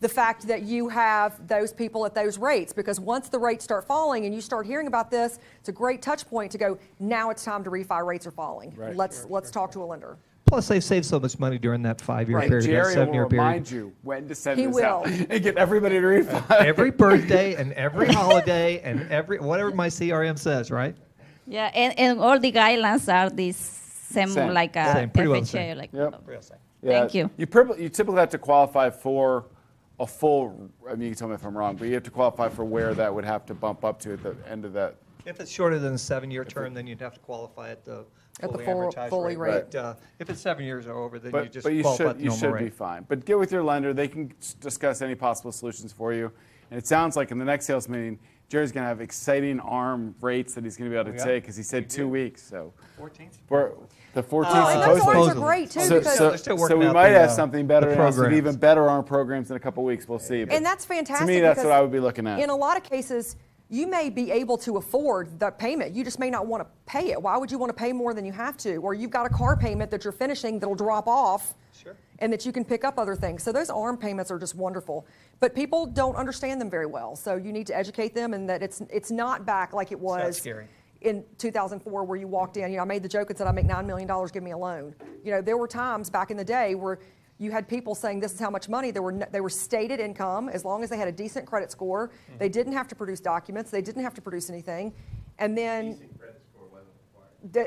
B: the fact that you have those people at those rates, because once the rates start falling and you start hearing about this, it's a great touch point to go, now it's time to refi, rates are falling.
A: Right.
B: Let's talk to a lender.
J: Plus, they've saved so much money during that 5-year
B: Right.
J: period, that
A: Jerry will
J: 7-year period.
A: remind you when to send
B: He
A: this
B: will.
A: out and get everybody to refi.
J: Every birthday and every holiday and every whatever my CRM says, right?
K: Yeah, and all the guidelines are the same,
A: Same.
K: like a
J: Same, pretty well the
K: FHA.
J: same.
K: Like,
A: Yep.
K: Yeah. Thank you.
A: You typically have to qualify for a full, I mean, you can tell me if I'm wrong, but you have to qualify for where that would have to bump up to at the end of that.
J: If it's shorter than a 7-year term, then you'd have to qualify at the fully amortized
B: fully rate.
J: But if it's 7 years or over, then you
A: But,
J: just
A: but you
J: qualify
A: should,
J: at the
A: you
J: normal
A: should be
J: rate.
A: fine. But get with your lender. They can discuss any possible solutions for you. And it sounds like in the next sales meeting, Jerry's going to have exciting ARM rates that he's going to be able to
J: Oh, yeah?
A: take, because he said 2 weeks. So
J: 14th?
A: for the 14th,
B: Oh, and those
A: supposedly.
B: arms are great too,
A: So,
B: because
A: so,
J: They're still
A: so
J: working
A: we
J: out
A: might
J: the,
A: have something better,
J: the
A: and also
J: programs.
A: even better ARM programs in a couple weeks. We'll see. But
B: And that's fantastic.
A: To me, that's
B: because
A: what I would be looking at.
B: In a lot of cases, you may be able to afford the payment. You just may not want to pay it. Why would you want to pay more than you have to? Or you've got a car payment that you're finishing that'll drop off.
J: Sure.
B: And that you can pick up other things. So those ARM payments are just wonderful. But people don't understand them very well. So you need to educate them, and that it's not back like it was
J: scary.
B: in 2004 where you walked in. I made the joke and said, I make $9 million, give me a loan. There were times back in the day where you had people saying this is how much money. They were stated income as long as they had a decent credit score.
J: Mm-hmm.
B: They didn't have to produce documents. They didn't have to produce anything. And then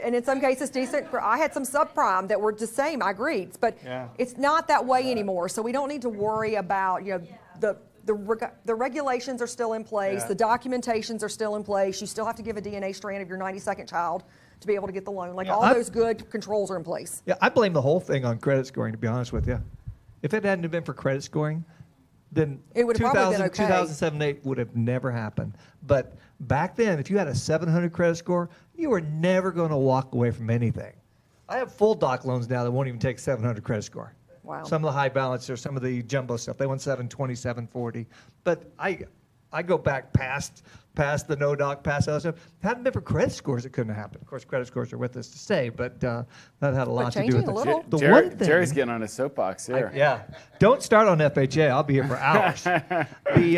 B: and in some cases decent. I had some subprime that were the same. I agreed, but it's not that way anymore. So we don't need to worry about the regulations are still in place. The documentations are still in place. You still have to give a DNA strand of your 92nd child to be able to get the loan. All those good controls are in place.
J: Yeah, I blame the whole thing on credit scoring, to be honest with you. If it hadn't been for credit scoring, then
B: It would have probably been okay.
J: 2007, 2008 would have never happened. But back then, if you had a 700 credit score, you were never going to walk away from anything. I have full doc loans now that won't even take 700 credit score.
B: Wow.
J: Some of the high balance or some of the jumbo stuff, they want 720, 740. But I go back past the no doc, past other stuff. Hadn't been for credit scores, it couldn't have happened. Of course, credit scores are with us to stay, but that had a lot to do with
B: changing a
J: it.
B: little.
J: The
A: Jerry,
J: one thing,
A: Jerry's getting on his soapbox here.
J: yeah. Don't start on FHA. I'll be here for hours. The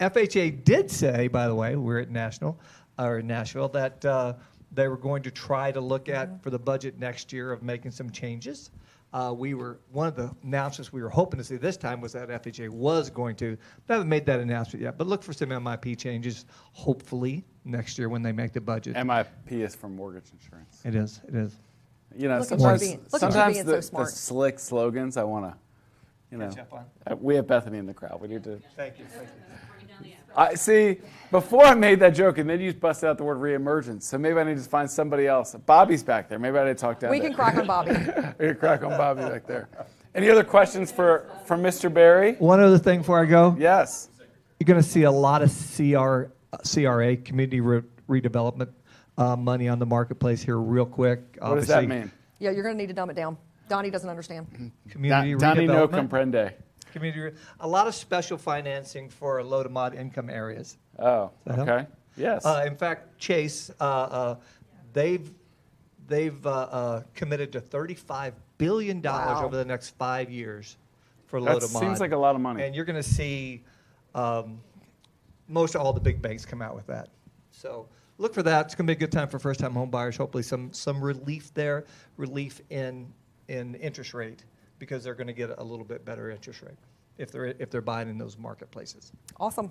J: FHA did say, by the way, we're at Nashville, that they were going to try to look at for the budget next year of making some changes. One of the announcements we were hoping to see this time was that FHA was going to. They haven't made that announcement yet, but look for some MIP changes, hopefully next year when they make the budget.
A: MIP is for mortgage insurance.
J: It is.
B: Look at
A: Sometimes,
B: you being so
A: the
B: smart.
A: slick slogans I want to,
J: Catch up on.
A: we have Bethany in the crowd. We need to.
J: Thank you.
A: See, before I made that joke, and then you busted out the word reemergence. So maybe I need to find somebody else. Bobby's back there. Maybe I need to talk down.
B: We can crack on Bobby.
A: We can crack on Bobby back there. Any other questions for Mr. Barry?
J: One other thing before I go.
A: Yes.
J: You're going to see a lot of CRA, community redevelopment money on the marketplace here real quick.
A: What does that mean?
B: Yeah, you're going to need to dumb it down. Donnie doesn't understand.
J: Community
A: Donnie no
J: redevelopment.
A: comprende.
J: A lot of special financing for low to mod income areas.
A: Oh,
J: Does that
A: okay.
J: help?
A: Yes.
J: In fact, Chase, they've committed to $35 billion
B: Wow.
J: over the next 5 years for low
A: That
J: to mod.
A: seems like a lot of money.
J: And you're going to see most all the big banks come out with that. So look for that. It's going to be a good time for first-time home buyers. Hopefully some relief there, relief in interest rate, because they're going to get a little bit better interest rate if they're buying in those marketplaces.
B: Awesome.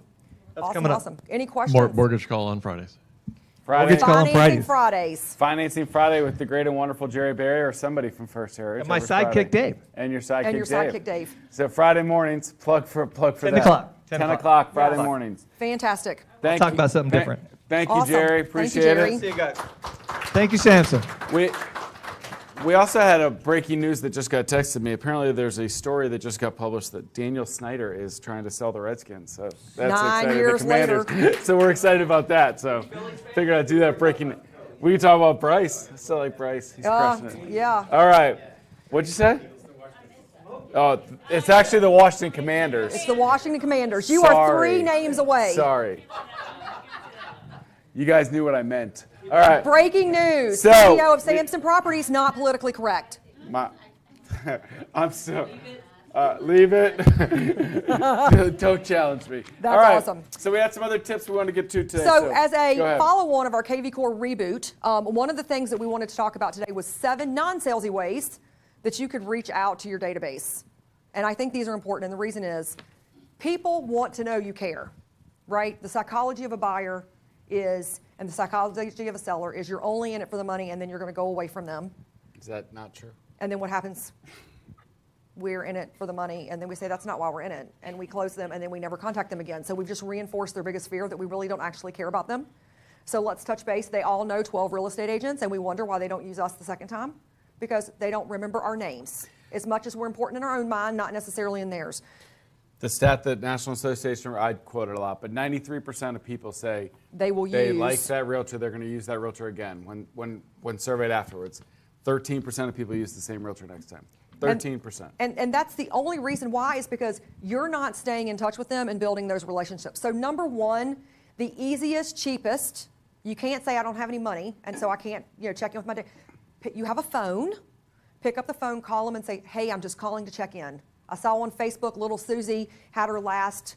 J: That's
B: Awesome,
J: coming up.
B: awesome. Any questions?
C: Mortgage call on Fridays.
A: Friday.
J: Mortgage call on
B: Financing
J: Fridays.
B: Fridays.
A: Financing Friday with the great and wonderful Jerry Barry or somebody from First Heritage.
J: And my
A: every Friday.
J: sidekick, Dave.
A: And your sidekick,
B: And your sidekick, Dave.
A: So Friday mornings, plug for
J: 10
A: that.
J: o'clock.
A: 10 o'clock Friday
J: Yeah.
A: mornings.
B: Fantastic.
A: Thank
J: Talk
A: you.
J: about something different.
A: Thank you,
B: Awesome.
A: Jerry.
B: Thank you,
A: Appreciate
B: Jerry.
A: it.
J: See you guys. Thank you, Samson.
A: We also had a breaking news that just got texted to me. Apparently, there's a story that just got published that Daniel Snyder is trying to sell the Redskins. So that's
B: 9
A: exciting.
B: years
A: The Commanders.
B: later.
A: So we're excited about that. So figured I'd do that breaking. We can talk about Bryce. I still like Bryce. He's crushing it.
B: Yeah.
A: All right. What'd you say? Oh, it's actually the Washington Commanders.
B: It's the Washington Commanders. You are 3 names away.
A: Sorry. You guys knew what I meant. All right.
B: Breaking news.
A: So,
B: CEO of Samson Properties not politically correct.
A: I'm so. Leave it. Don't challenge me.
B: That's
A: All right.
B: awesome.
A: So we had some other tips we want to get to today.
B: So as
A: go
B: a
A: ahead.
B: follow-on of our KV Core reboot, one of the things that we wanted to talk about today was 7 non-salesy ways that you could reach out to your database. And I think these are important, and the reason is people want to know you care, right? The psychology of a buyer is, and the psychology of a seller is you're only in it for the money and then you're going to go away from them.
A: Is that not true?
B: And then what happens? We're in it for the money, and then we say that's not why we're in it, and we close them, and then we never contact them again. So we've just reinforced their biggest fear that we really don't actually care about them. So let's touch base. They all know 12 real estate agents, and we wonder why they don't use us the second time, because they don't remember our names as much as we're important in our own mind, not necessarily in theirs.
A: The stat that National Association, I quote it a lot, but 93% of people say
B: they
A: like that realtor, they're going to use that realtor again. When surveyed afterwards, 13% of people use the same realtor next time. 13%.
B: And that's the only reason why is because you're not staying in touch with them and building those relationships. So number one, the easiest, cheapest, you can't say I don't have any money and so I can't check in with my day. You have a phone, pick up the phone, call them and say, hey, I'm just calling to check in. I saw on Facebook little Susie had her last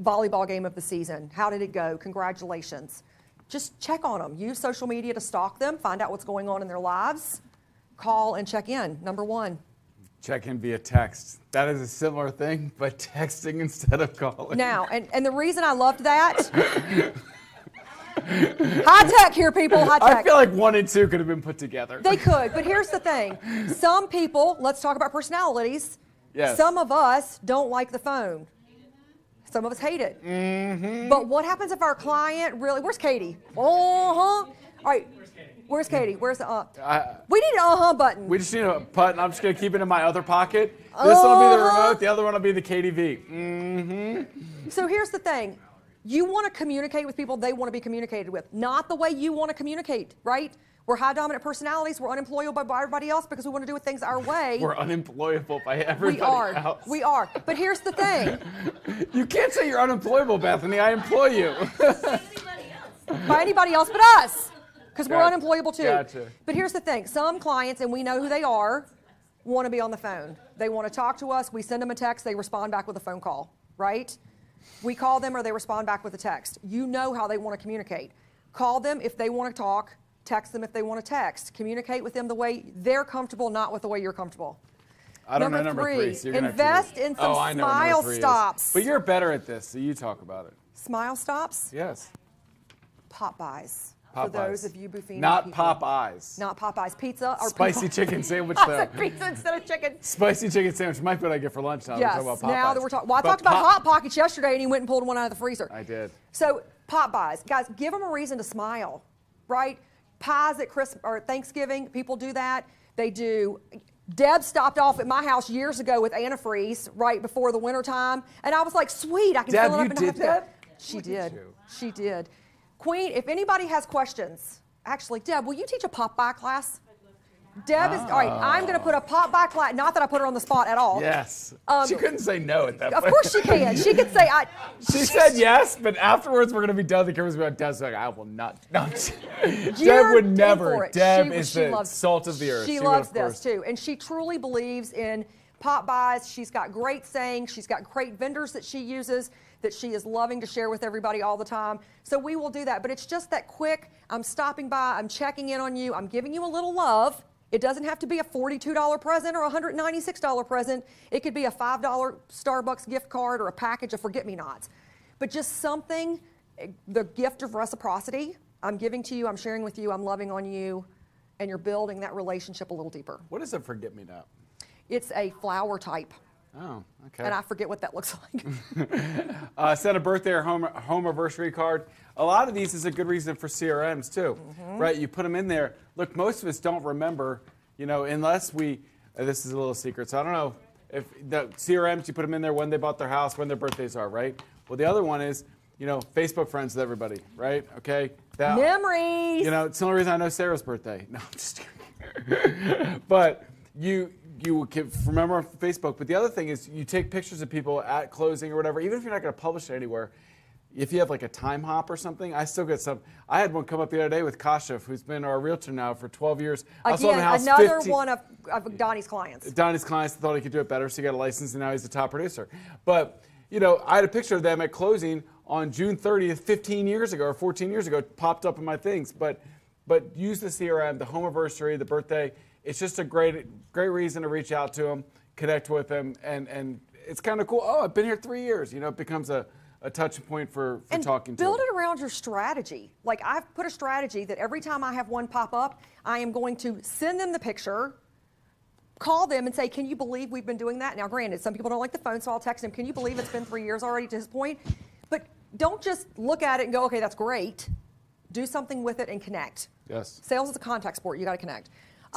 B: volleyball game of the season. How did it go? Congratulations. Just check on them. Use social media to stalk them, find out what's going on in their lives, call and check in, number one.
A: Check in via text. That is a similar thing, but texting instead of calling.
B: Now, and the reason I loved that, high tech here, people, high tech.
A: I feel like 1 and 2 could have been put together.
B: They could, but here's the thing. Some people, let's talk about personalities.
A: Yes.
B: Some of us don't like the phone. Some of us hate it.
A: Mm-hmm.
B: But what happens if our client really, where's Katie? All right. Where's Katie? Where's the we need an button.
A: We just need a button. I'm just going to keep it in my other pocket. This one will be the remote. The other one will be the KDV. Mm-hmm.
B: So here's the thing. You want to communicate with people they want to be communicated with, not the way you want to communicate, right? We're high dominant personalities. We're unemployable by everybody else because we want to do things our way.
A: We're unemployable by everybody else.
B: We are. But here's the thing.
A: You can't say you're unemployable, Bethany. I employ you.
B: By anybody else but us. Because we're unemployable too.
A: Gotcha.
B: But here's the thing. Some clients, and we know who they are, want to be on the phone. They want to talk to us. We send them a text. They respond back with a phone call, right? We call them or they respond back with a text. You know how they want to communicate. Call them if they want to talk. Text them if they want to text. Communicate with them the way they're comfortable, not with the way you're comfortable.
A: I don't know number 3. So you're
B: invest in some smile stops.
A: But you're better at this, so you talk about it.
B: Smile stops?
A: Yes.
B: Pop buys.
A: Popeyes.
B: For those of you Buffini
A: Not
B: people.
A: Popeyes.
B: Not Popeyes. Pizza or
A: spicy chicken sandwich,
B: I
A: though.
B: said pizza instead of chicken.
A: Spicy chicken sandwich might be what I get for lunch now.
B: Yes.
A: We're talking about Popeyes.
B: Now that we're talking, well, I talked about Hot Pockets yesterday, and he went and pulled one out of the freezer.
A: I did.
B: So Popeyes, guys, give them a reason to smile, right? Pies at Christmas or Thanksgiving, people do that. They do. Deb stopped off at my house years ago with antifreeze right before the wintertime, and I was like, sweet, I can
A: Deb,
B: fill it up.
A: you
B: and
A: did
B: have to go.
A: that?
B: She did. She did. Queen, if anybody has questions, actually, Deb, will you teach a Popeye class? Deb is, all right, I'm going to put a Popeye class, not that I put her on the spot at all.
A: Yes. She couldn't say no at that
B: Of
A: point.
B: course she can. She could say,
A: She said yes, but afterwards we're going to be done. The cameras will be on Deb's like, I will not. No. Deb
B: You're
A: would
B: in
A: never.
B: for it.
A: Deb
B: She
A: is the
B: loves-
A: salt of the earth.
B: She
A: would,
B: loves
A: of
B: this
A: course.
B: too, and she truly believes in pop buys. She's got great sayings. She's got great vendors that she uses that she is loving to share with everybody all the time. So we will do that, but it's just that quick. I'm stopping by. I'm checking in on you. I'm giving you a little love. It doesn't have to be a $42 present or a $196 present. It could be a $5 Starbucks gift card or a package of forget-me-nots. But just something, the gift of reciprocity, I'm giving to you, I'm sharing with you, I'm loving on you, and you're building that relationship a little deeper.
A: What is a forget-me-not?
B: It's a flower type.
A: Oh, okay.
B: And I forget what that looks like.
A: Send a birthday or home anniversary card. A lot of these is a good reason for CRMs too, right? You put them in there. Look, most of us don't remember, unless we, this is a little secret, so I don't know if the CRMs, you put them in there when they bought their house, when their birthdays are, right? Well, the other one is, Facebook friends with everybody, right? Okay.
B: Memories.
A: It's the only reason I know Sarah's birthday. No, I'm just kidding. But you can remember on Facebook. But the other thing is you take pictures of people at closing or whatever, even if you're not going to publish it anywhere. If you have like a time hop or something, I still get some. I had one come up the other day with Kashif, who's been our realtor now for 12 years.
B: Again, another one of Donnie's clients.
A: Donnie's clients thought he could do it better, so he got a license, and now he's the top producer. But, you know, I had a picture of them at closing on June 30th, 15 years ago or 14 years ago. It popped up in my things. But use the CRM, the home anniversary, the birthday. It's just a great reason to reach out to them, connect with them, and it's kind of cool. Oh, I've been here 3 years. You know, it becomes a touch point for talking to
B: build
A: them.
B: it around your strategy. Like I've put a strategy that every time I have one pop up, I am going to send them the picture, call them and say, can you believe we've been doing that? Now, granted, some people don't like the phone, so I'll text them, can you believe it's been 3 years already to his point? But don't just look at it and go, okay, that's great. Do something with it and connect.
A: Yes.
B: Sales is a contact sport. You got to connect.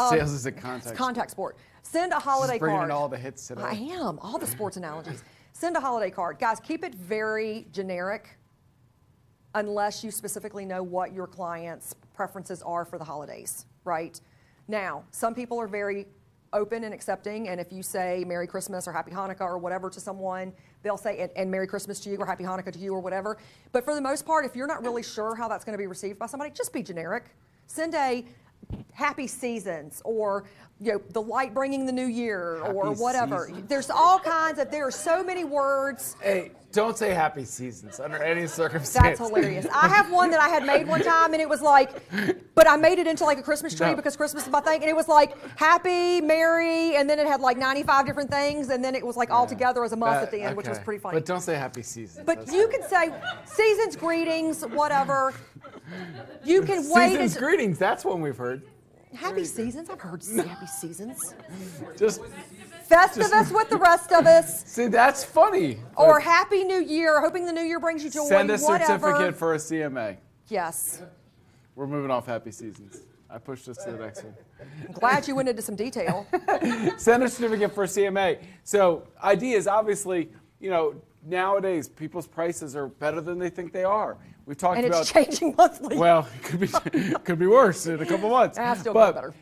A: Sales is a contact.
B: Contact sport. Send a holiday
A: bringing
B: card.
A: in all the hits today.
B: I am. All the sports analogies. Send a holiday card. Guys, keep it very generic unless you specifically know what your client's preferences are for the holidays, right? Now, some people are very open and accepting, and if you say Merry Christmas or Happy Hanukkah or whatever to someone, they'll say, and Merry Christmas to you or Happy Hanukkah to you or whatever. But for the most part, if you're not really sure how that's going to be received by somebody, just be generic. Send a Happy Seasons or the light bringing the new year or whatever.
A: Seasons.
B: There's all kinds of, there are so many words.
A: Hey, don't say Happy Seasons under any circumstance.
B: That's hilarious. I have one that I had made one time and it was like, but I made it into like a Christmas tree because Christmas is my thing. And it was like Happy, Merry, and then it had like 95 different things. And then it was like all together as a month at the end, which was pretty funny.
A: But don't say Happy Seasons.
B: But you can say seasons, greetings, whatever. You can wait.
A: Seasons, greetings. That's one we've heard.
B: Happy Seasons? I've heard Happy Seasons.
A: Just
B: Festivus with the rest of us.
A: See, that's funny.
B: Or Happy New Year, hoping the new year brings you joy,
A: Send a
B: whatever.
A: certificate for a CMA.
B: Yes.
A: We're moving off Happy Seasons. I pushed us to the next one.
B: I'm glad you went into some detail.
A: Send a certificate for a CMA. So ideas, obviously, nowadays people's prices are better than they think they are. We've talked about,
B: it's changing monthly.
A: Well, it could be worse in a couple months.
B: Still
A: but,
B: better.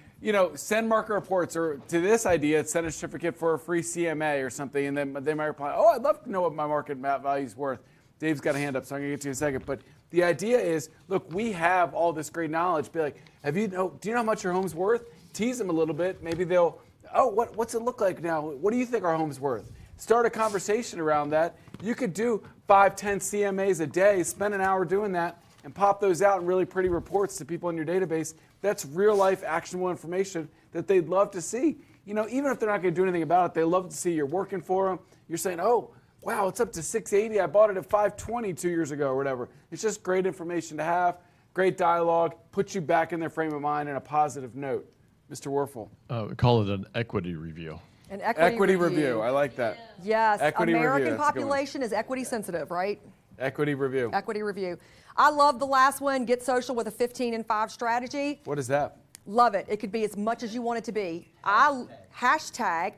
A: Send market reports, or to this idea, send a certificate for a free CMA or something, and then they might reply, oh, I'd love to know what my market value is worth. Dave's got a hand up, so I'm going to get to you in a second. But the idea is, look, we have all this great knowledge. Be like, do you know how much your home's worth? Tease them a little bit. Maybe they'll, what's it look like now? What do you think our home's worth? Start a conversation around that. You could do 5, 10 CMAs a day, spend an hour doing that, and pop those out in really pretty reports to people in your database. That's real life actionable information that they'd love to see. Even if they're not going to do anything about it, they love to see you're working for them. You're saying, oh, wow, it's up to 680. I bought it at 520 2 years ago or whatever. It's just great information to have, great dialogue, puts you back in their frame of mind in a positive note. Mr. Werfel.
C: We call it an equity review.
B: An
A: equity review. I like that.
B: Yes.
A: Equity
B: American
A: review.
B: population is equity sensitive, right?
A: Equity review.
B: Equity review. I love the last one, get social with a 15 and 5 strategy.
A: What is that?
B: Love it. It could be as much as you want it to be. Hashtag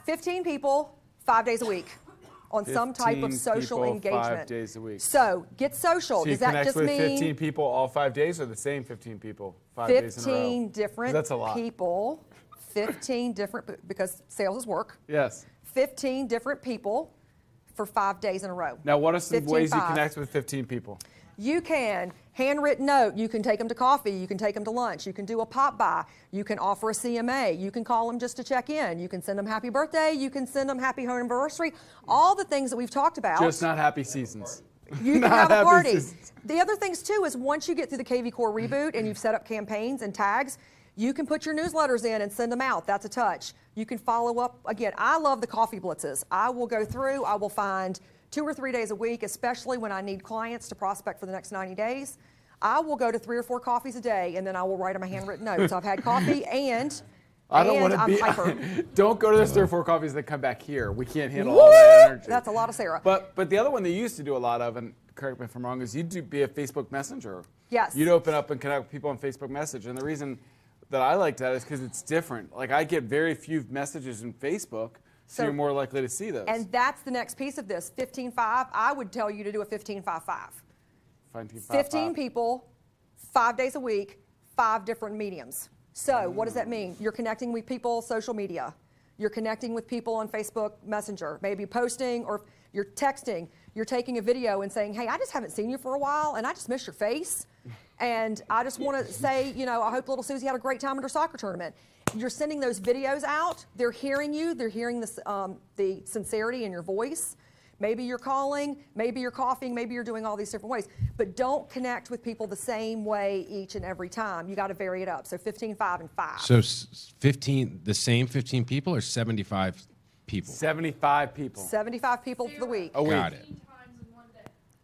B: 15 people, 5 days a week on some type of social
A: people,
B: engagement.
A: 5 days a week.
B: So get social.
A: So
B: Does that just
A: with
B: mean
A: 15 people all 5 days, or the same 15 people 5 days in a row?
B: 15 different
A: That's a lot.
B: people, 15 different, because sales is work.
A: Yes.
B: 15 different people for 5 days in a row.
A: Now, what are some
B: 15,
A: ways you
B: 5.
A: connect with 15 people?
B: You can handwritten note. You can take them to coffee. You can take them to lunch. You can do a pop by. You can offer a CMA. You can call them just to check in. You can send them happy birthday. You can send them happy home anniversary. All the things that we've talked about.
A: Just not Happy Seasons.
B: You can have a party. The other things too is once you get through the KV Core reboot and you've set up campaigns and tags, you can put your newsletters in and send them out. That's a touch. You can follow up. Again, I love the coffee blitzes. I will go through. I will find 2 or 3 days a week, especially when I need clients to prospect for the next 90 days. I will go to 3 or 4 coffees a day, and then I will write them a handwritten note. So I've had coffee and I'm hyper.
A: Don't go to those 3 or 4 coffees that come back here. We can't handle all that energy.
B: That's a lot of Sarah.
A: But the other one they used to do a lot of, and correct me if I'm wrong, is you'd be a Facebook Messenger.
B: Yes.
A: You'd open up and connect with people on Facebook Message. And the reason that I like that is because it's different. Like, I get very few messages in Facebook, so you're more likely to see those.
B: And that's the next piece of this. 15-5, I would tell you to do a 15-5-5. 15 people, 5 days a week, 5 different mediums. So what does that mean? You're connecting with people social media. You're connecting with people on Facebook Messenger, maybe posting, or you're texting. You're taking a video and saying, hey, I just haven't seen you for a while, and I just miss your face. And I just want to say, you know, I hope little Susie had a great time at her soccer tournament. You're sending those videos out. They're hearing you. They're hearing the sincerity in your voice. Maybe you're calling, maybe you're coughing, maybe you're doing all these different ways. But don't connect with people the same way each and every time. You got to vary it up. So 15, 5, and 5.
M: So 15, the same 15 people or 75 people?
A: 75 people.
B: 75 people for the week.
A: A week.
M: Got it.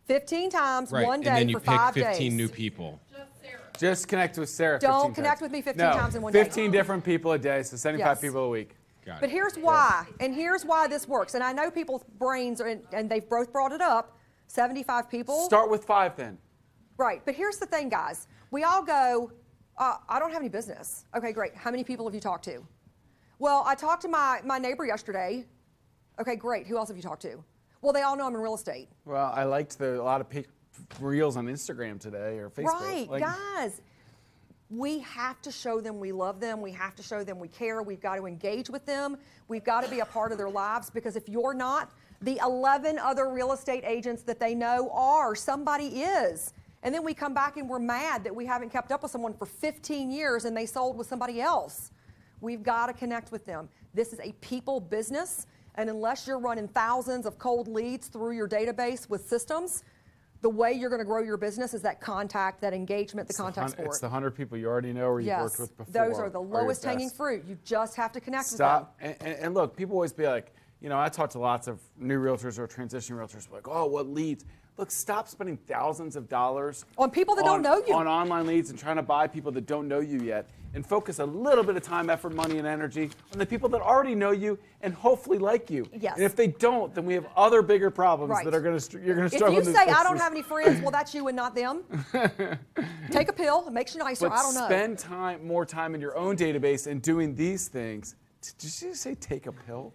B: 15 times
M: Right.
B: one day
M: and then you
B: for
M: pick
B: 5
M: 15
B: days.
M: new people.
A: Just connect with Sarah.
B: Don't
A: 15
B: connect
A: times.
B: with me 15
A: No,
B: times in one day.
A: 15 different people a day, so 75
B: Yes.
A: people a week.
M: Got
B: But
M: it.
B: here's why, and here's why this works. And I know people's brains, and they've both brought it up, 75 people.
A: Start with 5 then.
B: Right, but here's the thing, guys. We all go, I don't have any business. Okay, great. How many people have you talked to? Well, I talked to my neighbor yesterday. Okay, great. Who else have you talked to? Well, they all know I'm in real estate.
A: Well, I liked a lot of reels on Instagram today or Facebook.
B: Right, guys. We have to show them we love them. We have to show them we care. We've got to engage with them. We've got to be a part of their lives, because if you're not, the 11 other real estate agents that they know are. Somebody is. And then we come back and we're mad that we haven't kept up with someone for 15 years and they sold with somebody else. We've got to connect with them. This is a people business, and unless you're running thousands of cold leads through your database with systems, the way you're going to grow your business is that contact, that engagement, the contact sport.
A: It's the 100 people you already know or you've worked with before.
B: Those are the lowest hanging fruit. You just have to connect
A: Stop.
B: with them.
A: And look, people always be like, you know, I talk to lots of new realtors or transition realtors, like, oh, what leads? Look, stop spending thousands of dollars
B: on people that don't know you.
A: On online leads and trying to buy people that don't know you yet. And focus a little bit of time, effort, money, and energy on the people that already know you and hopefully like you.
B: Yes.
A: And if they don't, then we have other bigger problems
B: Right.
A: that are going to you're going to struggle.
B: If you say I don't have any friends, well, that's you and not them. Take a pill. It makes you nicer.
A: But
B: I don't know.
A: spend more time in your own database and doing these things. Did you just say take a pill?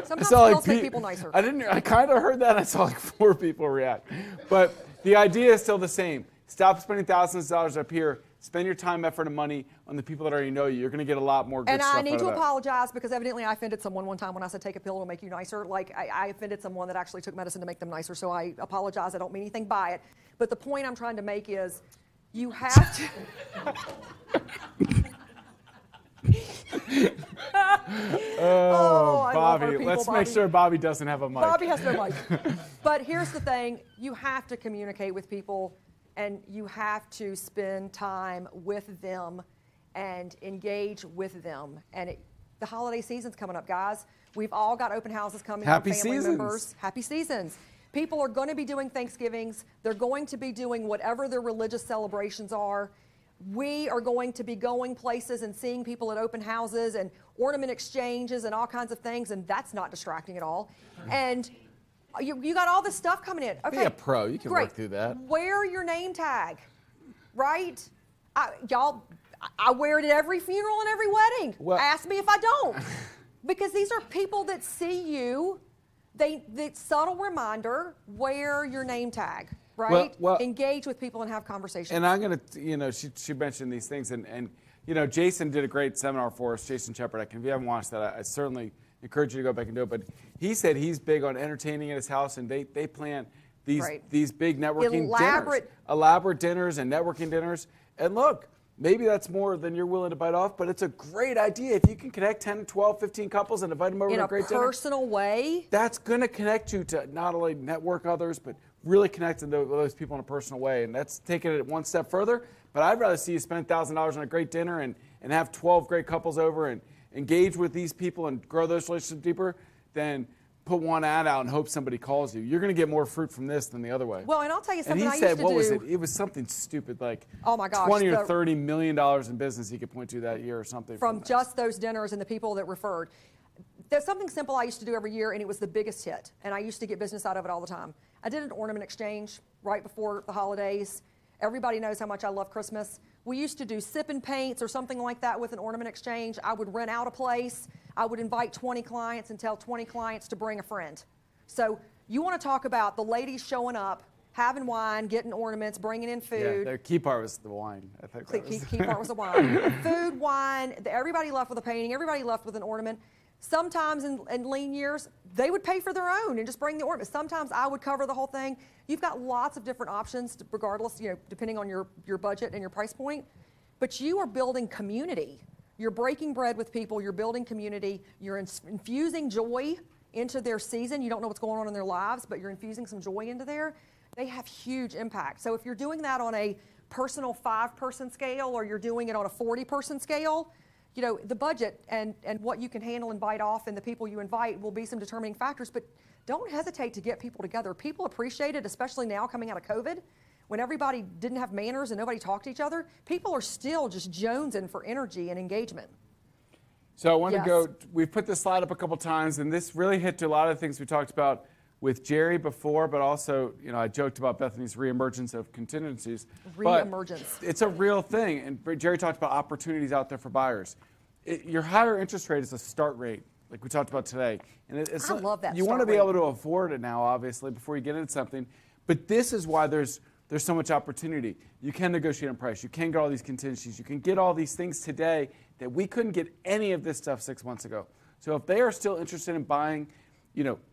B: Sometimes
A: saw,
B: pills make people nicer.
A: I kind of heard that. I saw like 4 people react. But the idea is still the same. Stop spending thousands of dollars up here. Spend your time, effort, and money on the people that already know you. You're going to get a lot more good
B: And
A: stuff
B: I need
A: out
B: to
A: of that.
B: apologize, because evidently I offended someone one time when I said take a pill, it'll make you nicer. Like I offended someone that actually took medicine to make them nicer, so I apologize. I don't mean anything by it. But the point I'm trying to make is you have to...
A: Oh,
B: I love our
A: Bobby.
B: people,
A: Let's make
B: Bobby.
A: sure Bobby doesn't have a mic.
B: Bobby has no mic. But here's the thing. You have to communicate with people, and you have to spend time with them and engage with them. And the holiday season's coming up, guys. We've all got open houses coming.
A: Happy
B: family
A: seasons.
B: members. Happy seasons. People are going to be doing Thanksgivings. They're going to be doing whatever their religious celebrations are. We are going to be going places and seeing people at open houses and ornament exchanges and all kinds of things, and that's not distracting at all. And you got all this stuff coming in. Okay,
A: Be a pro. You can
B: great.
A: work through that.
B: Wear your name tag, right? I wear it at every funeral and every wedding.
A: Well-
B: Ask me if I don't. Because these are people that see you. The subtle reminder, wear your name tag, right?
A: Well-
B: Engage with people and have conversations.
A: And I'm going to, you know, she mentioned these things, and you know, Jason did a great seminar for us, Jason Shepard. If you haven't watched that, I certainly encourage you to go back and do it. But he said he's big on entertaining at his house, and they plan these big networking elaborate dinners and networking dinners. And look, maybe that's more than you're willing to bite off, but it's a great idea. If you can connect 10, 12, 15 couples and invite them over to a great dinner.
B: In a personal way.
A: That's going to connect you to not only network others, but really connect with those people in a personal way. And that's taking it one step further. But I'd rather see you spend $1,000 on a great dinner and have 12 great couples over and engage with these people and grow those relationships deeper than put one ad out and hope somebody calls you. You're going to get more fruit from this than the other way.
B: Well, and I'll tell you
A: And
B: something
A: he
B: I
A: said,
B: used to
A: what
B: do.
A: was it? It was something stupid like
B: Oh my gosh,
A: 20 or $30 million in business he could point to that year or something.
B: From just those dinners and the people that referred. There's something simple I used to do every year, and it was the biggest hit. And I used to get business out of it all the time. I did an ornament exchange right before the holidays. Everybody knows how much I love Christmas. We used to do sip and paints or something like that with an ornament exchange. I would rent out a place. I would invite 20 clients and tell 20 clients to bring a friend. So you want to talk about the ladies showing up having wine, getting ornaments, bringing in
A: Yeah,
B: food.
A: the key part was the wine. I think that was.
B: Key part was the wine. Food, wine, everybody left with a painting, everybody left with an ornament. Sometimes in lean years, they would pay for their own and just bring the ornament. Sometimes I would cover the whole thing. You've got lots of different options, regardless, depending on your budget and your price point. But you are building community. You're breaking bread with people. You're building community. You're infusing joy into their season. You don't know what's going on in their lives, but you're infusing some joy into there. They have huge impact. So if you're doing that on a personal 5-person scale, or you're doing it on a 40-person scale, the budget and what you can handle and bite off and the people you invite will be some determining factors. But don't hesitate to get people together. People appreciate it, especially now coming out of COVID, when everybody didn't have manners and nobody talked to each other. People are still just jonesing for energy and engagement.
A: So I want
B: Yes.
A: to go, we've put this slide up a couple times, and this really hit to a lot of things we talked about with Jerry before, but also, I joked about Bethany's reemergence of contingencies. But
B: Reemergence.
A: it's a real thing, and Jerry talked about opportunities out there for buyers. Your higher interest rate is a start rate, like we talked about today. And
B: I love that
A: You want to
B: start
A: be
B: rate.
A: able to afford it now, obviously, before you get into something. But this is why there's so much opportunity. You can negotiate on price. You can get all these contingencies. You can get all these things today that we couldn't get any of this stuff 6 months ago. So if they are still interested in buying,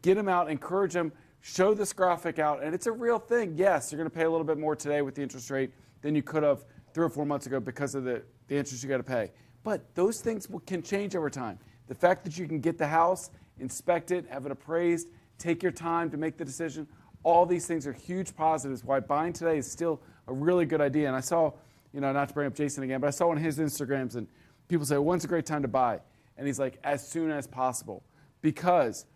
A: get them out, encourage them, show this graphic out, and it's a real thing. Yes, you're going to pay a little bit more today with the interest rate than you could have 3 or 4 months ago because of the interest you got to pay. But those things can change over time. The fact that you can get the house, inspect it, have it appraised, take your time to make the decision, all these things are huge positives why buying today is still a really good idea. And I saw, not to bring up Jason again, but I saw one of his Instagrams, and people say, when's a great time to buy? And he's like, as soon as possible. Because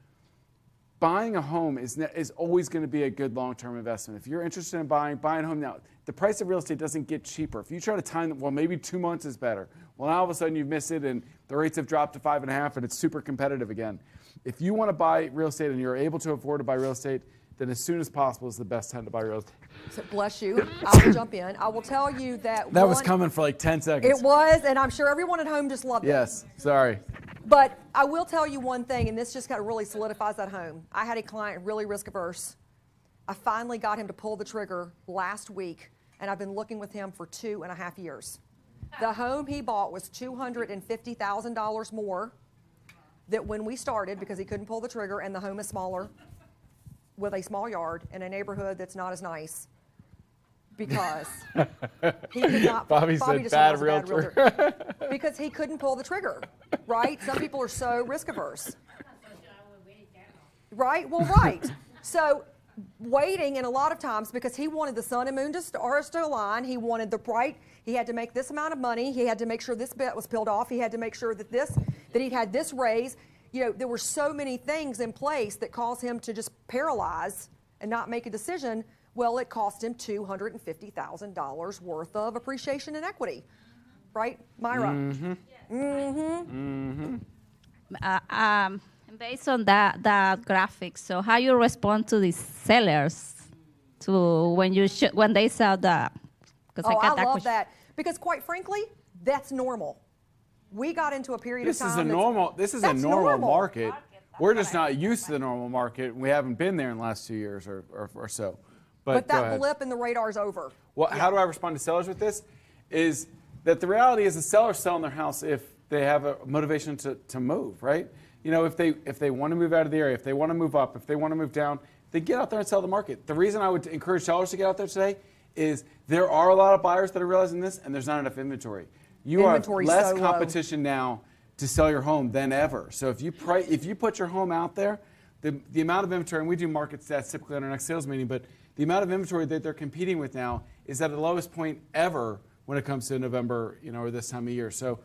A: buying a home is always going to be a good long-term investment. If you're interested in buying a home now, the price of real estate doesn't get cheaper. If you try to time it, well, maybe 2 months is better. Well, now all of a sudden you've missed it, and the rates have dropped to 5.5, and it's super competitive again. If you want to buy real estate and you're able to afford to buy real estate, then as soon as possible is the best time to buy real estate.
B: So bless you. I will jump in. I will tell you that
A: That was coming for like 10 seconds.
B: It was, and I'm sure everyone at home just loved it.
A: Yes, sorry.
B: But I will tell you one thing, and this just kind of really solidifies that home. I had a client really risk averse. I finally got him to pull the trigger last week, and I've been looking with him for 2.5 years. The home he bought was $250,000 more than when we started, because he couldn't pull the trigger, and the home is smaller, with a small yard in a neighborhood that's not as nice, because he could not.
A: Bobby said
B: just
A: bad
B: said I was a
A: realtor.
B: because he couldn't pull the trigger, right? Some people are so risk averse. Right? Well, right. So waiting, and a lot of times, because he wanted the sun and moon stars to align, he wanted the bright, he had to make this amount of money, he had to make sure this bet was peeled off, he had to make sure that he'd had this raise. There were so many things in place that caused him to just paralyze and not make a decision. Well, it cost him $250,000 worth of appreciation and equity. Right, Myra?
K: Mm-hmm. Based on that graphic, so how you respond to the sellers when they sell the?
B: I love that, because quite frankly, that's normal. We got into a period of time.
A: This is a normal market. We're just not used to the normal market. We haven't been there in the last 2 years or so.
B: But that blip in the radar's over.
A: Well, how do I respond to sellers with this? Is that the reality is the seller's selling their house if they have a motivation to move, right? If they want to move out of the area, if they want to move up, if they want to move down, they get out there and sell the market. The reason I would encourage sellers to get out there today is there are a lot of buyers that are realizing this, and there's not enough inventory. You have less competition now to sell your home than ever. So if you put your home out there, the amount of inventory, and we do market stats typically on our next sales meeting, but the amount of inventory that they're competing with now is at the lowest point ever when it comes to November, or this time of year. So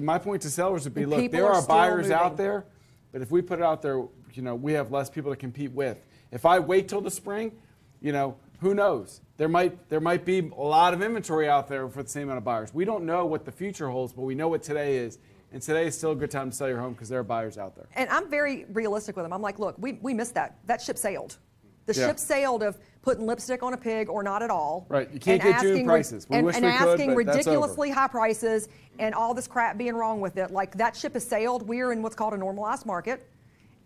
A: my point to sellers would be, look, there are buyers out there, but if we put it out there, we have less people to compete with. If I wait till the spring, who knows? There might be a lot of inventory out there for the same amount of buyers. We don't know what the future holds, but we know what today is. And today is still a good time to sell your home because there are buyers out there.
B: And I'm very realistic with them. I'm like, look, we missed that. That ship sailed. The ship sailed of putting lipstick on a pig or not at all.
A: Right. You can't get June prices. We wish we could,
B: asking
A: but that's
B: ridiculously high prices and all this crap being wrong with it. Like, that ship has sailed. We're in what's called a normalized market.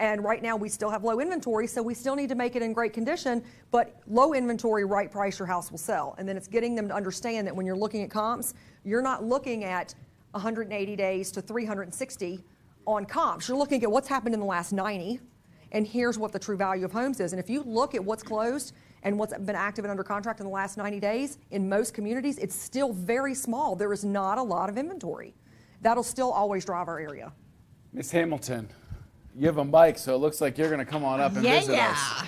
B: And right now we still have low inventory, so we still need to make it in great condition, but low inventory, right price, your house will sell. And then it's getting them to understand that when you're looking at comps, you're not looking at 180 days to 360 on comps. You're looking at what's happened in the last 90, and here's what the true value of homes is. And if you look at what's closed and what's been active and under contract in the last 90 days, in most communities, it's still very small. There is not a lot of inventory. That'll still always drive our area.
A: Miss Hamilton, you have a mic, so it looks like you're going to come on up and visit us.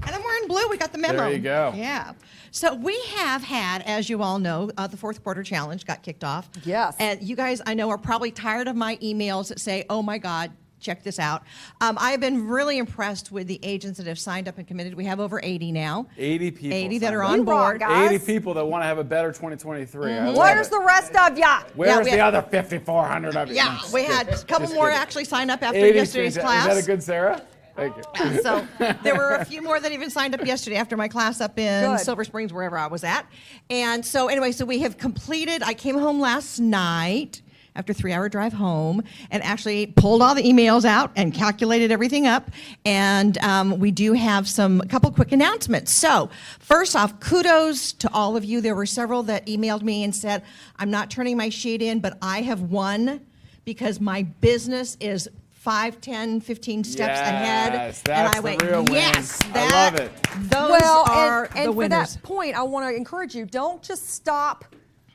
N: And I'm wearing blue. We got the memo.
A: There you go.
N: Yeah. So we have had, as you all know, the fourth quarter challenge got kicked off.
B: Yes.
N: And you guys, I know, are probably tired of my emails that say, oh my God, check this out. I have been really impressed with the agents that have signed up and committed. We have over 80 now.
A: 80 people.
N: 80 that are
A: signed
N: on
A: up.
N: board.
B: guys.
A: 80 people that want to have a better 2023. I love
B: Where's
A: it.
B: the rest of ya?
A: Where's
N: we
A: the
N: had-
A: other 5,400 of you?
N: Yeah, we had a couple
A: Just
N: more
A: kidding.
N: actually sign up after
A: 80
N: yesterday's class.
A: Is that a good Sarah? Thank you.
N: So there were a few more that even signed up yesterday after my class up in
B: Good.
N: Silver Springs, wherever I was at. And so anyway, so we have completed, I came home last night after a 3-hour drive home and actually pulled all the emails out and calculated everything up. And we do have a couple quick announcements. So first off, kudos to all of you. There were several that emailed me and said, I'm not turning my sheet in, but I have won because my business is 5, 10, 15 steps ahead.
A: Yes,
N: And
A: that's
N: I
A: the
N: went,
A: real win.
N: yes,
A: I love it.
N: Those are
B: and
N: the
B: for
N: winners.
B: that point, I want to encourage you, don't just stop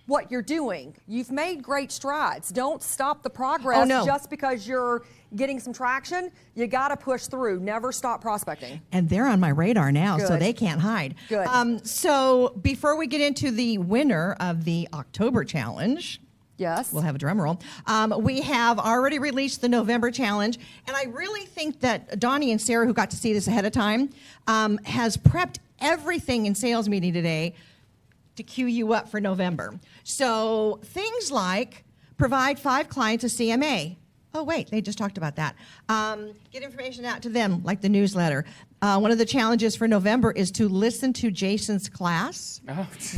B: what you're doing. You've made great strides. Don't stop the progress
N: Oh, no.
B: just because you're getting some traction. You got to push through. Never stop prospecting.
N: And they're on my radar now, so
B: Good.
N: they can't hide.
B: Good.
N: So before we get into the winner of the October challenge,
B: Yes.
N: we'll have a drum roll. We have already released the November challenge, and I really think that Donnie and Sarah, who got to see this ahead of time, has prepped everything in sales meeting today to queue you up for November. So things like provide 5 clients a CMA. Oh, wait, they just talked about that. Get information out to them, like the newsletter. One of the challenges for November is to listen to Jason's class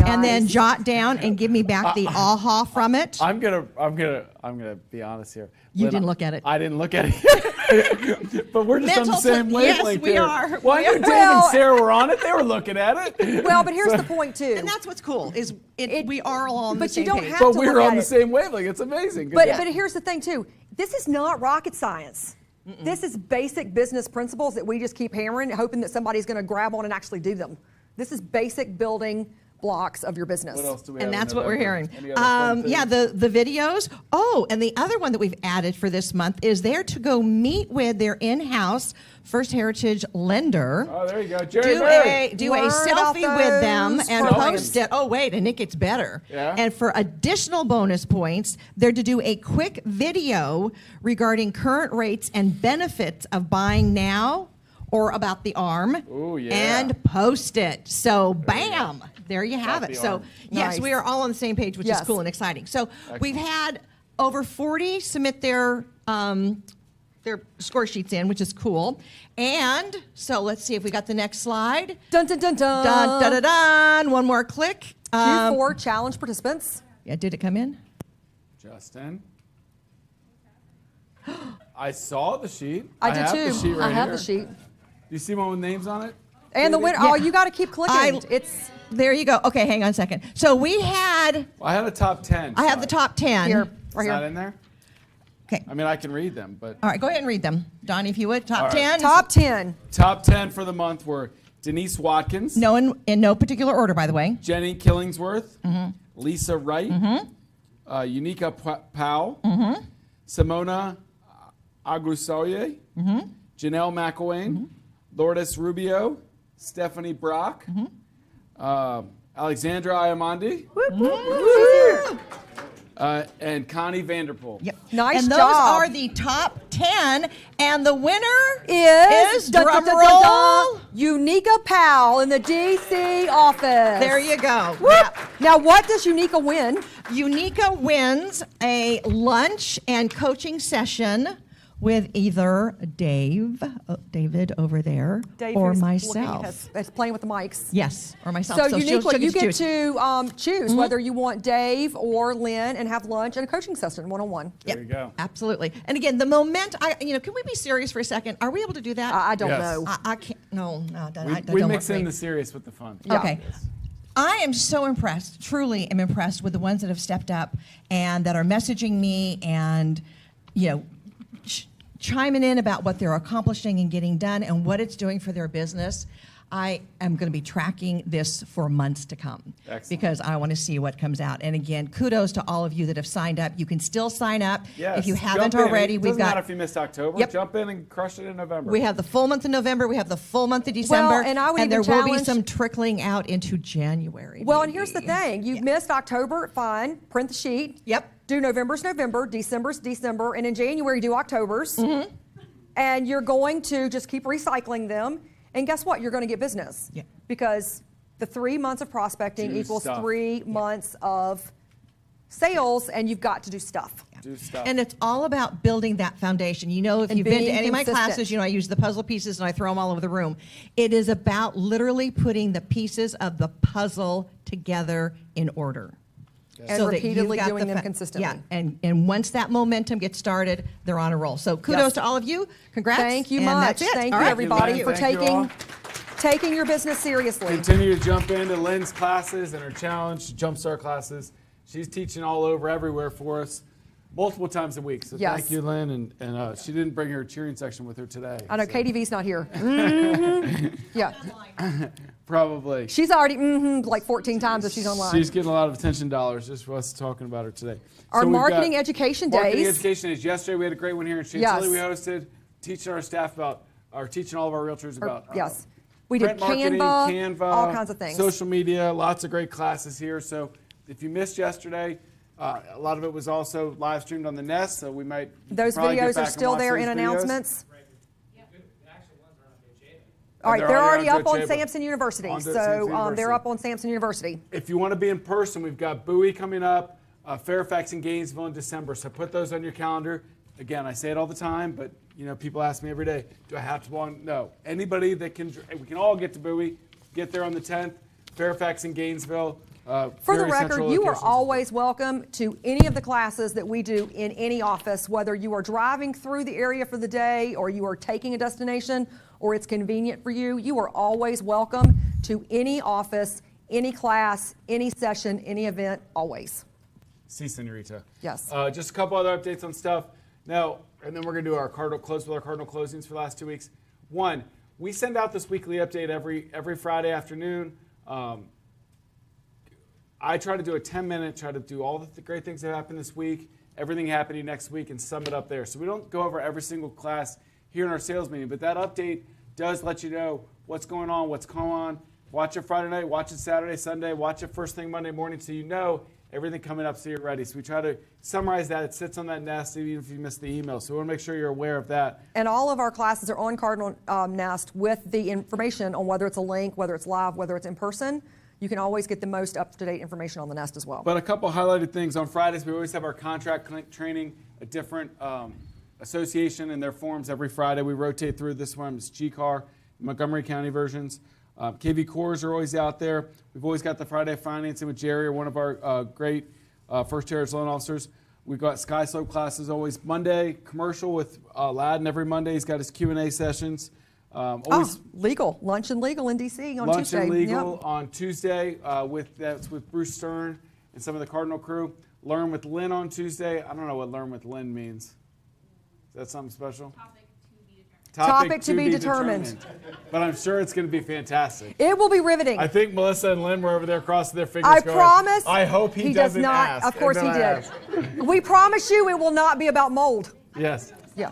N: and then jot down and give me back the aha from it.
A: I'm gonna be honest here.
N: You
A: Lynn,
N: didn't look at it.
A: I didn't look at it. But we're just on the
N: Mental
A: same
N: yes,
A: wavelength
N: we
A: here.
N: are.
A: Well, I knew Dave
B: Well-
A: and Sarah were on it. They were looking at it.
B: Well, but here's the point, too.
N: And that's what's cool is we are all on the
B: But you
N: same
B: don't
N: page.
B: have
A: But
B: to
A: we
B: look
A: were
B: at
A: on the
B: it.
A: same wavelength. It's amazing. Good
B: But
A: job.
B: but here's the thing too. This is not rocket science. This is basic business principles that we just keep hammering, hoping that somebody's going to grab on and actually do them. This is basic building blocks of your business.
A: What else do we have
N: And
A: in
N: that's what we're
A: November?
N: hearing.
A: Any other fun
N: Yeah,
A: things?
N: the videos. Oh, and the other one that we've added for this month is there to go meet with their in-house First Heritage lender.
A: Oh, there you go. Jerry
N: Do
A: Murray.
N: a
B: Learn about
N: selfie with them
B: those
N: and
B: programs.
N: post it. Oh, wait, and it gets better.
A: Yeah?
N: And for additional bonus points, they're to do a quick video regarding current rates and benefits of buying now or about the ARM.
A: Ooh, yeah.
N: And post it. So, bam, there you have
A: About
N: it.
A: the
N: So,
A: ARM.
N: yes,
B: Nice.
N: we are all on the same page, which
B: Yes.
N: is cool and exciting. So, we've had over 40 submit their score sheets in, which is cool. And so let's see if we got the next slide.
B: Dun dun dun dun.
N: Dun, dun, dun, dun. One more click.
B: Q4 challenge participants.
N: Yeah, did it come in?
A: Justin. I saw the sheet.
B: I did
A: have
B: too.
A: The sheet right
B: I have
A: here.
B: the sheet.
A: Do you see one with names on it?
B: And the winner.
N: Yeah.
B: Oh, you got to keep clicking. It's
N: There you go. Okay, hang on a second. So we had,
A: Well, I had a top 10.
N: I have the top 10.
B: here,
A: It's
B: right
A: not
B: here.
A: in there?
N: Okay.
A: I mean, I can read them, but
N: All right, go ahead and read them. Donnie, if you would. Top
A: All right.
N: 10.
B: Top 10.
A: top 10 for the month were Denise Watkins,
N: No, in no particular order, by the way.
A: Jenny Killingsworth,
N: Mm-hmm.
A: Lisa Wright, Unica Powell,
N: Mm-hmm.
A: Simona Agusoye,
N: Mm-hmm.
A: Janelle McElwain, Lourdes Rubio, Stephanie Brock, Alexandra Ayamondi, and Connie Vanderpool.
N: Yep.
B: Nice
N: and those
B: job.
N: are the top 10. And the winner
B: Is dun, dun,
N: drum
B: dun, dun, dun,
N: roll.
B: Unica Powell in the DC office.
N: There you go.
B: Whoop.
N: Yeah.
B: Now, what does Unica win?
N: Unica wins a lunch and coaching session with either David over there,
B: Dave,
N: or
B: who's
N: myself.
B: that's playing with the mics.
N: Yes, or myself.
B: So,
N: she'll
B: uniquely, you
N: to
B: get
N: choose.
B: to choose whether you want Dave or Lynn and have lunch and a coaching session one-on-one.
A: There you go.
N: Absolutely. And again, the moment can we be serious for a second? Are we able to do that?
B: I don't
A: Yes.
B: know.
N: I can't. No,
A: We mix in the serious with the fun.
N: Okay. I am so impressed, truly am impressed with the ones that have stepped up and that are messaging me and, chiming in about what they're accomplishing and getting done and what it's doing for their business. I am going to be tracking this for months to come.
A: Excellent.
N: Because I want to see what comes out. And again, kudos to all of you that have signed up. You can still sign up
A: Yes.
N: if you haven't
A: Jump in.
N: already.
A: It
N: We've
A: doesn't
N: got
A: matter if you missed October.
N: Yep.
A: Jump in and crush it in November.
N: we have the full month of November. We have the full month of December.
B: Well, and I would
N: there
B: even
N: will be
B: challenge-
N: some trickling out into January.
B: Well, and here's the thing. You missed October, fine. Print the sheet.
N: Yep.
B: Do November's November, December's December, and in January do October's.
N: Mm-hmm.
B: And you're going to just keep recycling them. And guess what? You're going to get business.
N: Yeah.
B: Because the 3 months of prospecting
A: Do
B: equals
A: stuff.
B: 3 months of sales, and you've got to do stuff.
A: Do stuff.
N: And it's all about building that foundation. If
B: And
N: you've been to
B: being
N: any of my
B: consistent.
N: classes, I use the puzzle pieces and I throw them all over the room. It is about literally putting the pieces of the puzzle together in order.
B: And
N: So that you've
B: repeatedly
N: got
B: doing
N: the
B: them consistently.
N: Yeah, and once that momentum gets started, they're on a roll. So kudos
B: Yes.
N: to all of you. Congrats.
B: Thank you
N: and
B: much.
N: That's it.
B: Thank
N: All
B: you,
N: right.
B: everybody,
A: Lynn.
B: for
A: Thank you all.
B: taking your business seriously.
A: Continue to jump into Lynn's classes and her challenge jumpstart classes. She's teaching all over, everywhere for us, multiple times a week. So
B: Yes.
A: thank you, Lynn. And she didn't bring her cheering section with her today.
B: I know
A: so
B: KDV's not here. Mhm. Yeah.
A: Probably.
B: She's already like 14 times if she's online.
A: She's getting a lot of attention dollars just for us talking about her today.
B: Our
A: we've got
B: marketing education
A: Marketing
B: days.
A: education days. Yesterday we had a great one here in Chantilly.
B: Yes.
A: We hosted, teaching our staff teaching all of our realtors about
B: yes. We did
A: print marketing,
B: Canva,
A: Canva,
B: all kinds of things.
A: social media, lots of great classes here. So if you missed yesterday, a lot of it was also live streamed on the Nest. So we might
B: Those
A: probably get
B: videos
A: back
B: are
A: and
B: still
A: watch
B: there
A: those
B: in
A: videos.
B: announcements. All right,
A: they're
B: they're
A: already
B: already
A: on
B: up on
A: Jabo.
B: Samson University.
A: On
B: So
A: Samson
B: they're
A: University.
B: up on Samson University.
A: If you want to be in person, we've got Bowie coming up, Fairfax and Gainesville in December. So put those on your calendar. Again, I say it all the time, but people ask me every day, do I have to want? No. Anybody that we can all get to Bowie, get there on the 10th, Fairfax and Gainesville.
B: For the
A: very
B: record,
A: central
B: you are
A: locations.
B: always welcome to any of the classes that we do in any office, whether you are driving through the area for the day or you are taking a destination or it's convenient for you. You are always welcome to any office, any class, any session, any event, always.
A: See, Senorita.
B: Yes.
A: Just a couple other updates on stuff. Now, and then we're going to do our cardinal closings for the last 2 weeks. One, we send out this weekly update every Friday afternoon. I try to do a 10-minute, try to do all the great things that happened this week, everything happening next week, and sum it up there. So we don't go over every single class here in our sales meeting, but that update does let you know what's going on, what's going on. Watch it Friday night, watch it Saturday, Sunday, watch it first thing Monday morning so you know everything coming up so you're ready. So we try to summarize that. It sits on that Nest even if you missed the email. So we want to make sure you're aware of that.
B: And all of our classes are on Cardinal Nest with the information on whether it's a link, whether it's live, whether it's in person. You can always get the most up-to-date information on the Nest as well.
A: But a couple highlighted things. On Fridays, we always have our contract training, a different association and their forms every Friday. We rotate through. This one is GCAR, Montgomery County versions. KV Cores are always out there. We've always got the Friday financing with Jerry, one of our great first-year loan officers. We've got Sky Slope classes always Monday, commercial with Ladden every Monday. He's got his Q&A sessions.
B: Legal, Lunch and Legal in DC on
A: Lunch
B: Tuesday.
A: and Legal
B: Yep.
A: on Tuesday that's with Bruce Stern and some of the Cardinal crew. Learn with Lynn on Tuesday. I don't know what Learn with Lynn means. Is that something special?
B: Topic to be determined.
A: But I'm sure it's going to be fantastic.
B: It will be riveting.
A: I think Melissa and Lynn were over there crossing their fingers.
B: I
A: going,
B: promise.
A: I hope he
B: does
A: doesn't
B: not.
A: ask.
B: Of course
A: And
B: he
A: then I
B: did.
A: asked.
B: We promise you, it will not be about mold.
A: Yes.
B: Yeah.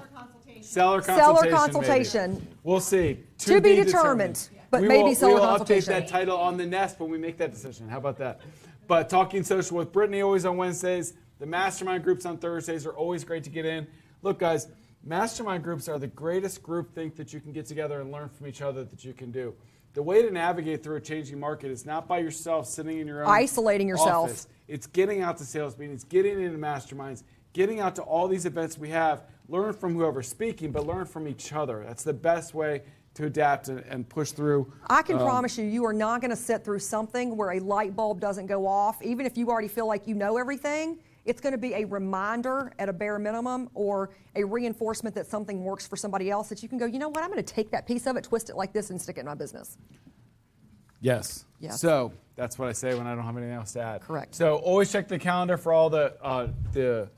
A: Seller consultation.
B: Seller consultation.
A: Maybe. We'll see.
B: To be determined, but
A: we
B: maybe
A: will,
B: seller
A: we will
B: consultation.
A: update that title on the Nest when we make that decision. How about that? But Talking Social with Brittany always on Wednesdays. The mastermind groups on Thursdays are always great to get in. Look, guys, mastermind groups are the greatest group think that you can get together and learn from each other that you can do. The way to navigate through a changing market is not by yourself sitting in your own
B: isolating yourself.
A: office. It's getting out to sales meetings, getting into masterminds, getting out to all these events we have, learn from whoever's speaking, but learn from each other. That's the best way to adapt and push through.
B: I can promise you, you are not going to sit through something where a light bulb doesn't go off. Even if you already feel like you know everything, it's going to be a reminder at a bare minimum or a reinforcement that something works for somebody else that you can go, you know what, I'm going to take that piece of it, twist it like this, and stick it in my business.
A: Yes.
B: Yes.
A: So that's what I say when I don't have anything else to add.
B: Correct.
A: So always check the calendar for all the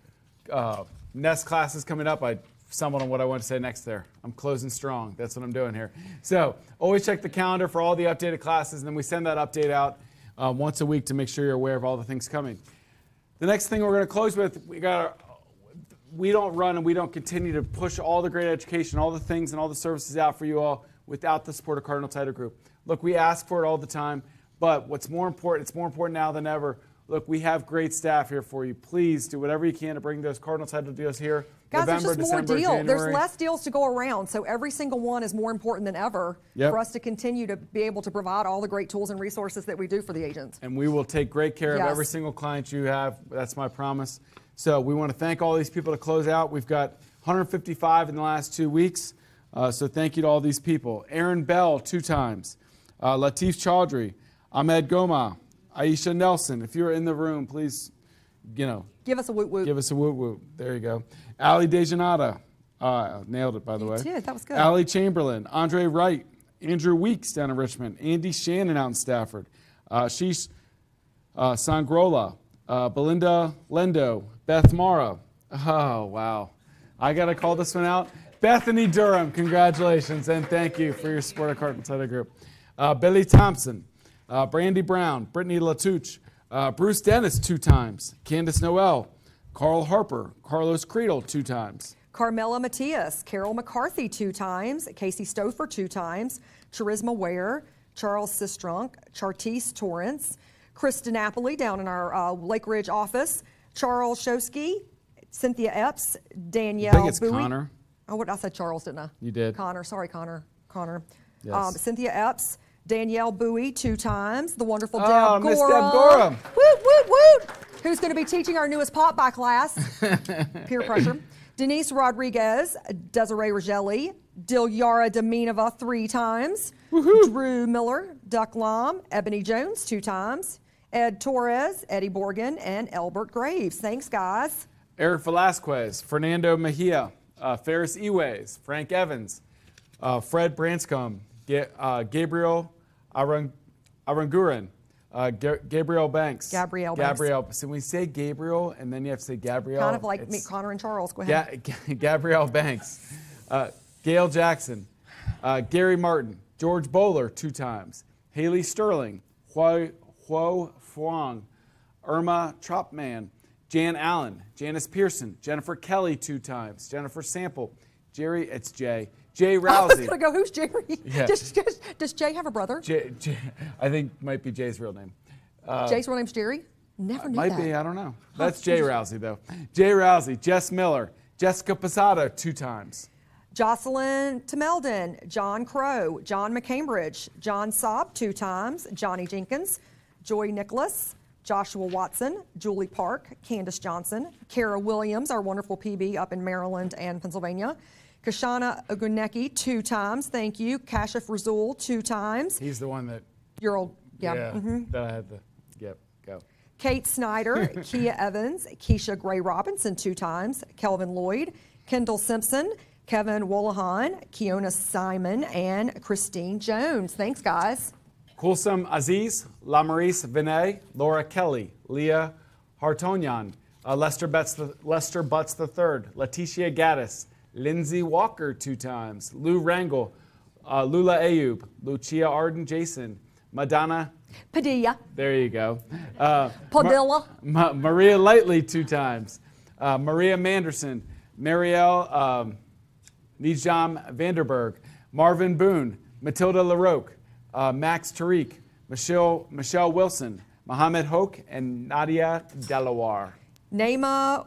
A: Nest classes coming up. I stumbled on what I want to say next there. I'm closing strong. That's what I'm doing here. So always check the calendar for all the updated classes, and then we send that update out once a week to make sure you're aware of all the things coming. The next thing we're going to close with, we don't run and we don't continue to push all the great education, all the things and all the services out for you all without the support of Cardinal Title Group. Look, we ask for it all the time, but what's more important, it's more important now than ever. Look, we have great staff here for you. Please do whatever you can to bring those Cardinal Title deals here.
B: Guys,
A: November,
B: there's just more
A: December,
B: deals.
A: January.
B: There's less deals to go around, so every single one is more important than ever
A: Yep.
B: for us to continue to be able to provide all the great tools and resources that we do for the agents.
A: And we will take great care of
B: Yes.
A: every single client you have. That's my promise. So we want to thank all these people to close out. We've got 155 in the last 2 weeks. So thank you to all these people. Aaron Bell, 2 times. Latif Chaudhry, Ahmed Goma, Aisha Nelson. If you're in the room, please,
B: Give us a woot woot.
A: give us a woot woot. There you go. Ali Dejanata. Nailed it, by the way.
B: You did. That was good.
A: Ali Chamberlain, Andre Wright, Andrew Weeks down in Richmond, Andy Shannon out in Stafford, Sheesh Sangrola, Belinda Lendo, Beth Mara. Oh, wow. I got to call this one out. Bethany Durham, congratulations, and thank you for your support of Cardinal Title Group. Billy Thompson, Brandy Brown, Brittany Latouche, Bruce Dennis 2 times, Candace Noel, Carl Harper, Carlos Creedle 2 times.
B: Carmela Matias, Carol McCarthy 2 times, Casey Stouffer 2 times, Charisma Ware, Charles Sistrunk, Chartise Torrance, Chris DiNapoli down in our Lake Ridge office, Charles Shosky, Cynthia Epps, Danielle
A: I think it's
B: Bowie.
A: Connor.
B: Oh, I said Charles, didn't I?
A: You did.
B: Connor, sorry, Connor.
A: Yes.
B: Cynthia Epps, Danielle Bowie 2 times, the wonderful
A: Oh,
B: Deb
A: Miss
B: Gorham.
A: Deb Gorham.
B: Woot, woot, woot. Who's going to be teaching our newest pop-by class. Peer pressure. Denise Rodriguez, Desiree Rogelli, Dilyara Dominova 3 times, Drew Miller, Duck Lom, Ebony Jones 2 times, Ed Torres, Eddie Borgen, and Elbert Graves. Thanks, guys.
A: Eric Velasquez, Fernando Mejia, Ferris Eways, Frank Evans, Fred Branscombe, Gabriel Aranguren, Gabriel Banks.
B: Gabrielle Banks.
A: So when we say Gabriel, and then you have to say Gabrielle.
B: Kind of like me, Connor and Charles. Go ahead.
A: Gabrielle Banks, Gail Jackson, Gary Martin, George Bowler 2 times, Haley Sterling, Huo Fuang, Irma Tropman, Jan Allen, Janice Pearson, Jennifer Kelly 2 times, Jennifer Sample, Jay Rousey.
B: I was going to go, who's Jerry?
A: Yeah.
B: Does Jay have a brother?
A: I think might be Jay's real name.
B: Jay's real name's Jerry? Never knew
A: Might
B: that.
A: be, I don't know. That's Jay Rousey, though. Jay Rousey, Jess Miller, Jessica Posada 2 times.
B: Jocelyn Temeldon, John Crow, John McCambridge, John Saab 2 times, Johnny Jenkins, Joy Nicholas, Joshua Watson, Julie Park, Candace Johnson, Kara Williams, our wonderful PB up in Maryland and Pennsylvania, Kashana Ogunecki 2 times, thank you, Kashif Razul 2 times.
A: He's the one that.
B: Your old, yeah.
A: That I had to, go.
B: Kate Snyder, Kia Evans, Keisha Gray Robinson 2 times, Kelvin Lloyd, Kendall Simpson, Kevin Wollahan, Kiona Simon, and Christine Jones. Thanks, guys.
A: Kulsum Aziz, Lamarise Vinay, Laura Kelly, Leah Hartonyan, Lester Butts III, Leticia Gaddis, Lindsay Walker 2 times, Lou Rangel, Lula Ayub, Lucia Arden Jason, Madonna.
B: Padilla.
A: There you go.
B: Padilla.
A: Maria Lightly 2 times, Maria Manderson, Marielle Nijam Vanderberg, Marvin Boone, Matilda LaRoque, Max Tariq, Michelle Wilson, Mohammed Hoke, and Nadia Delaware.
B: Naima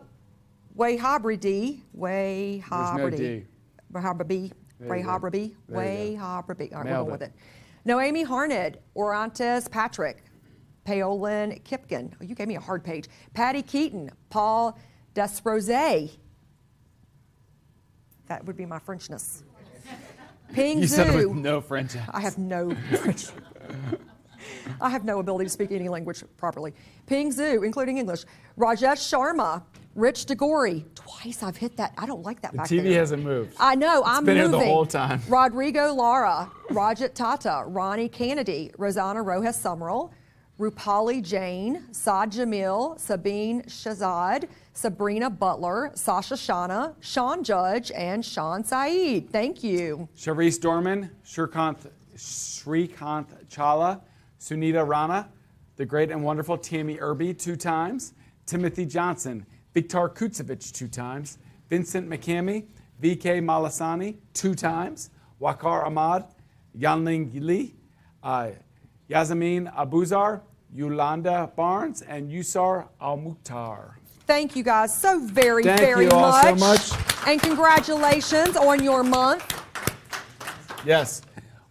B: Wayhabridi.
A: There's no D.
B: Wayhabrabi.
A: There you go.
B: Wayhabrabi.
A: There you go.
B: Wayhabrabi. All right, we're
A: Nailed
B: going with
A: it.
B: it. Noemi Harned, Orantes Patrick, Paolin Kipken. Oh, you gave me a hard page. Patty Keaton, Paul Desrose. That would be my Frenchness. Ping
A: You said it
B: Zoo.
A: with no French.
B: I have no French. I have no ability to speak any language properly. Ping Zoo, including English. Rajesh Sharma, Rich DeGori. Twice I've hit that. I don't like that
A: The
B: back
A: TV
B: there.
A: hasn't moved.
B: I know,
A: It's
B: I'm
A: been
B: moving.
A: here the whole time.
B: Rodrigo Lara, Rajat Tata, Ronnie Kennedy, Rosanna Rojas Summerall, Rupali Jain, Saad Jamil, Sabine Shazad, Sabrina Butler, Sasha Shana, Sean Judge, and Sean Saeed. Thank you.
A: Sharice Dorman, Shrikant Chala, Sunita Rana, the great and wonderful Tammy Irby 2 times, Timothy Johnson, Viktor Kutsevich 2 times, Vincent McCamey, VK Malasani 2 times, Wakar Ahmad, Yanling Li, Yazamin Abuzar, Yolanda Barnes, and Yusar Al-Mukhtar.
B: Thank you guys so very,
A: Thank
B: very
A: you all
B: much.
A: so much.
B: And congratulations on your month.
A: Yes.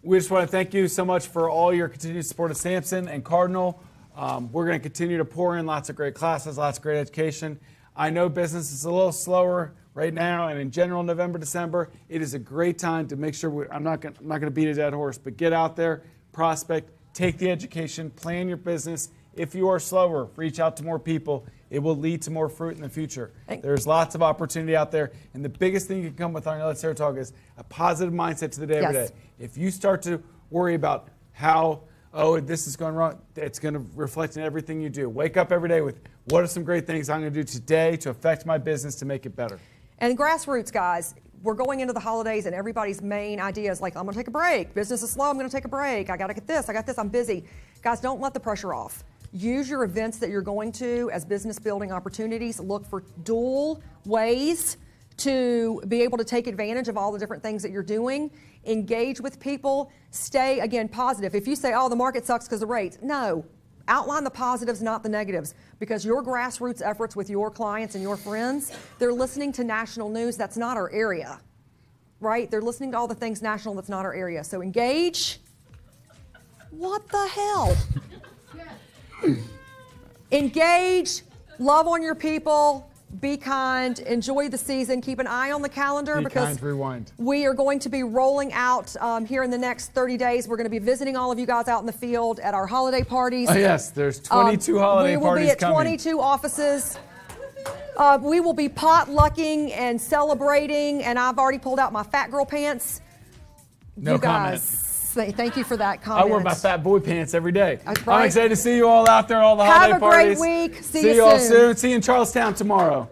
A: We just want to thank you so much for all your continued support of Samson and Cardinal. We're going to continue to pour in lots of great classes, lots of great education. I know business is a little slower right now, and in general, November, December, it is a great time to make sure I'm not going to beat a dead horse, but get out there, prospect, take the education, plan your business. If you are slower, reach out to more people. It will lead to more fruit in the future. There's lots of opportunity out there, and the biggest thing you can come with on your Let's Sarah Talk is a positive mindset to the day every
B: Yes.
A: day. If you start to worry about how, this is going wrong, it's going to reflect in everything you do. Wake up every day with, what are some great things I'm going to do today to affect my business to make it better?
B: And grassroots, guys, we're going into the holidays and everybody's main idea is like, I'm going to take a break. Business is slow. I'm going to take a break. I got to get this. I got this. I'm busy. Guys, don't let the pressure off. Use your events that you're going to as business building opportunities. Look for dual ways to be able to take advantage of all the different things that you're doing. Engage with people. Stay, again, positive. If you say, the market sucks because of rates, no. Outline the positives, not the negatives, because your grassroots efforts with your clients and your friends, they're listening to national news. That's not our area, right? They're listening to all the things national. That's not our area. So engage. What the hell? Engage, love on your people, be kind, enjoy the season, keep an eye on the calendar
A: Be
B: because
A: kind, rewind.
B: we are going to be rolling out here in the next 30 days. We're going to be visiting all of you guys out in the field at our holiday parties.
A: Oh, yes, there's 22 holiday
B: We will
A: parties
B: be at
A: coming.
B: 22 offices. We will be potlucking and celebrating, and I've already pulled out my fat girl pants.
A: No
B: you
A: comment.
B: guys, thank you for that
A: I
B: comment.
A: wear my fat boy pants every day.
B: That's
A: I'm
B: right.
A: excited to see you all out there, all the
B: Have
A: holiday
B: a great
A: parties.
B: week. See
A: See
B: you
A: you all
B: soon.
A: soon. See you in Charlestown tomorrow.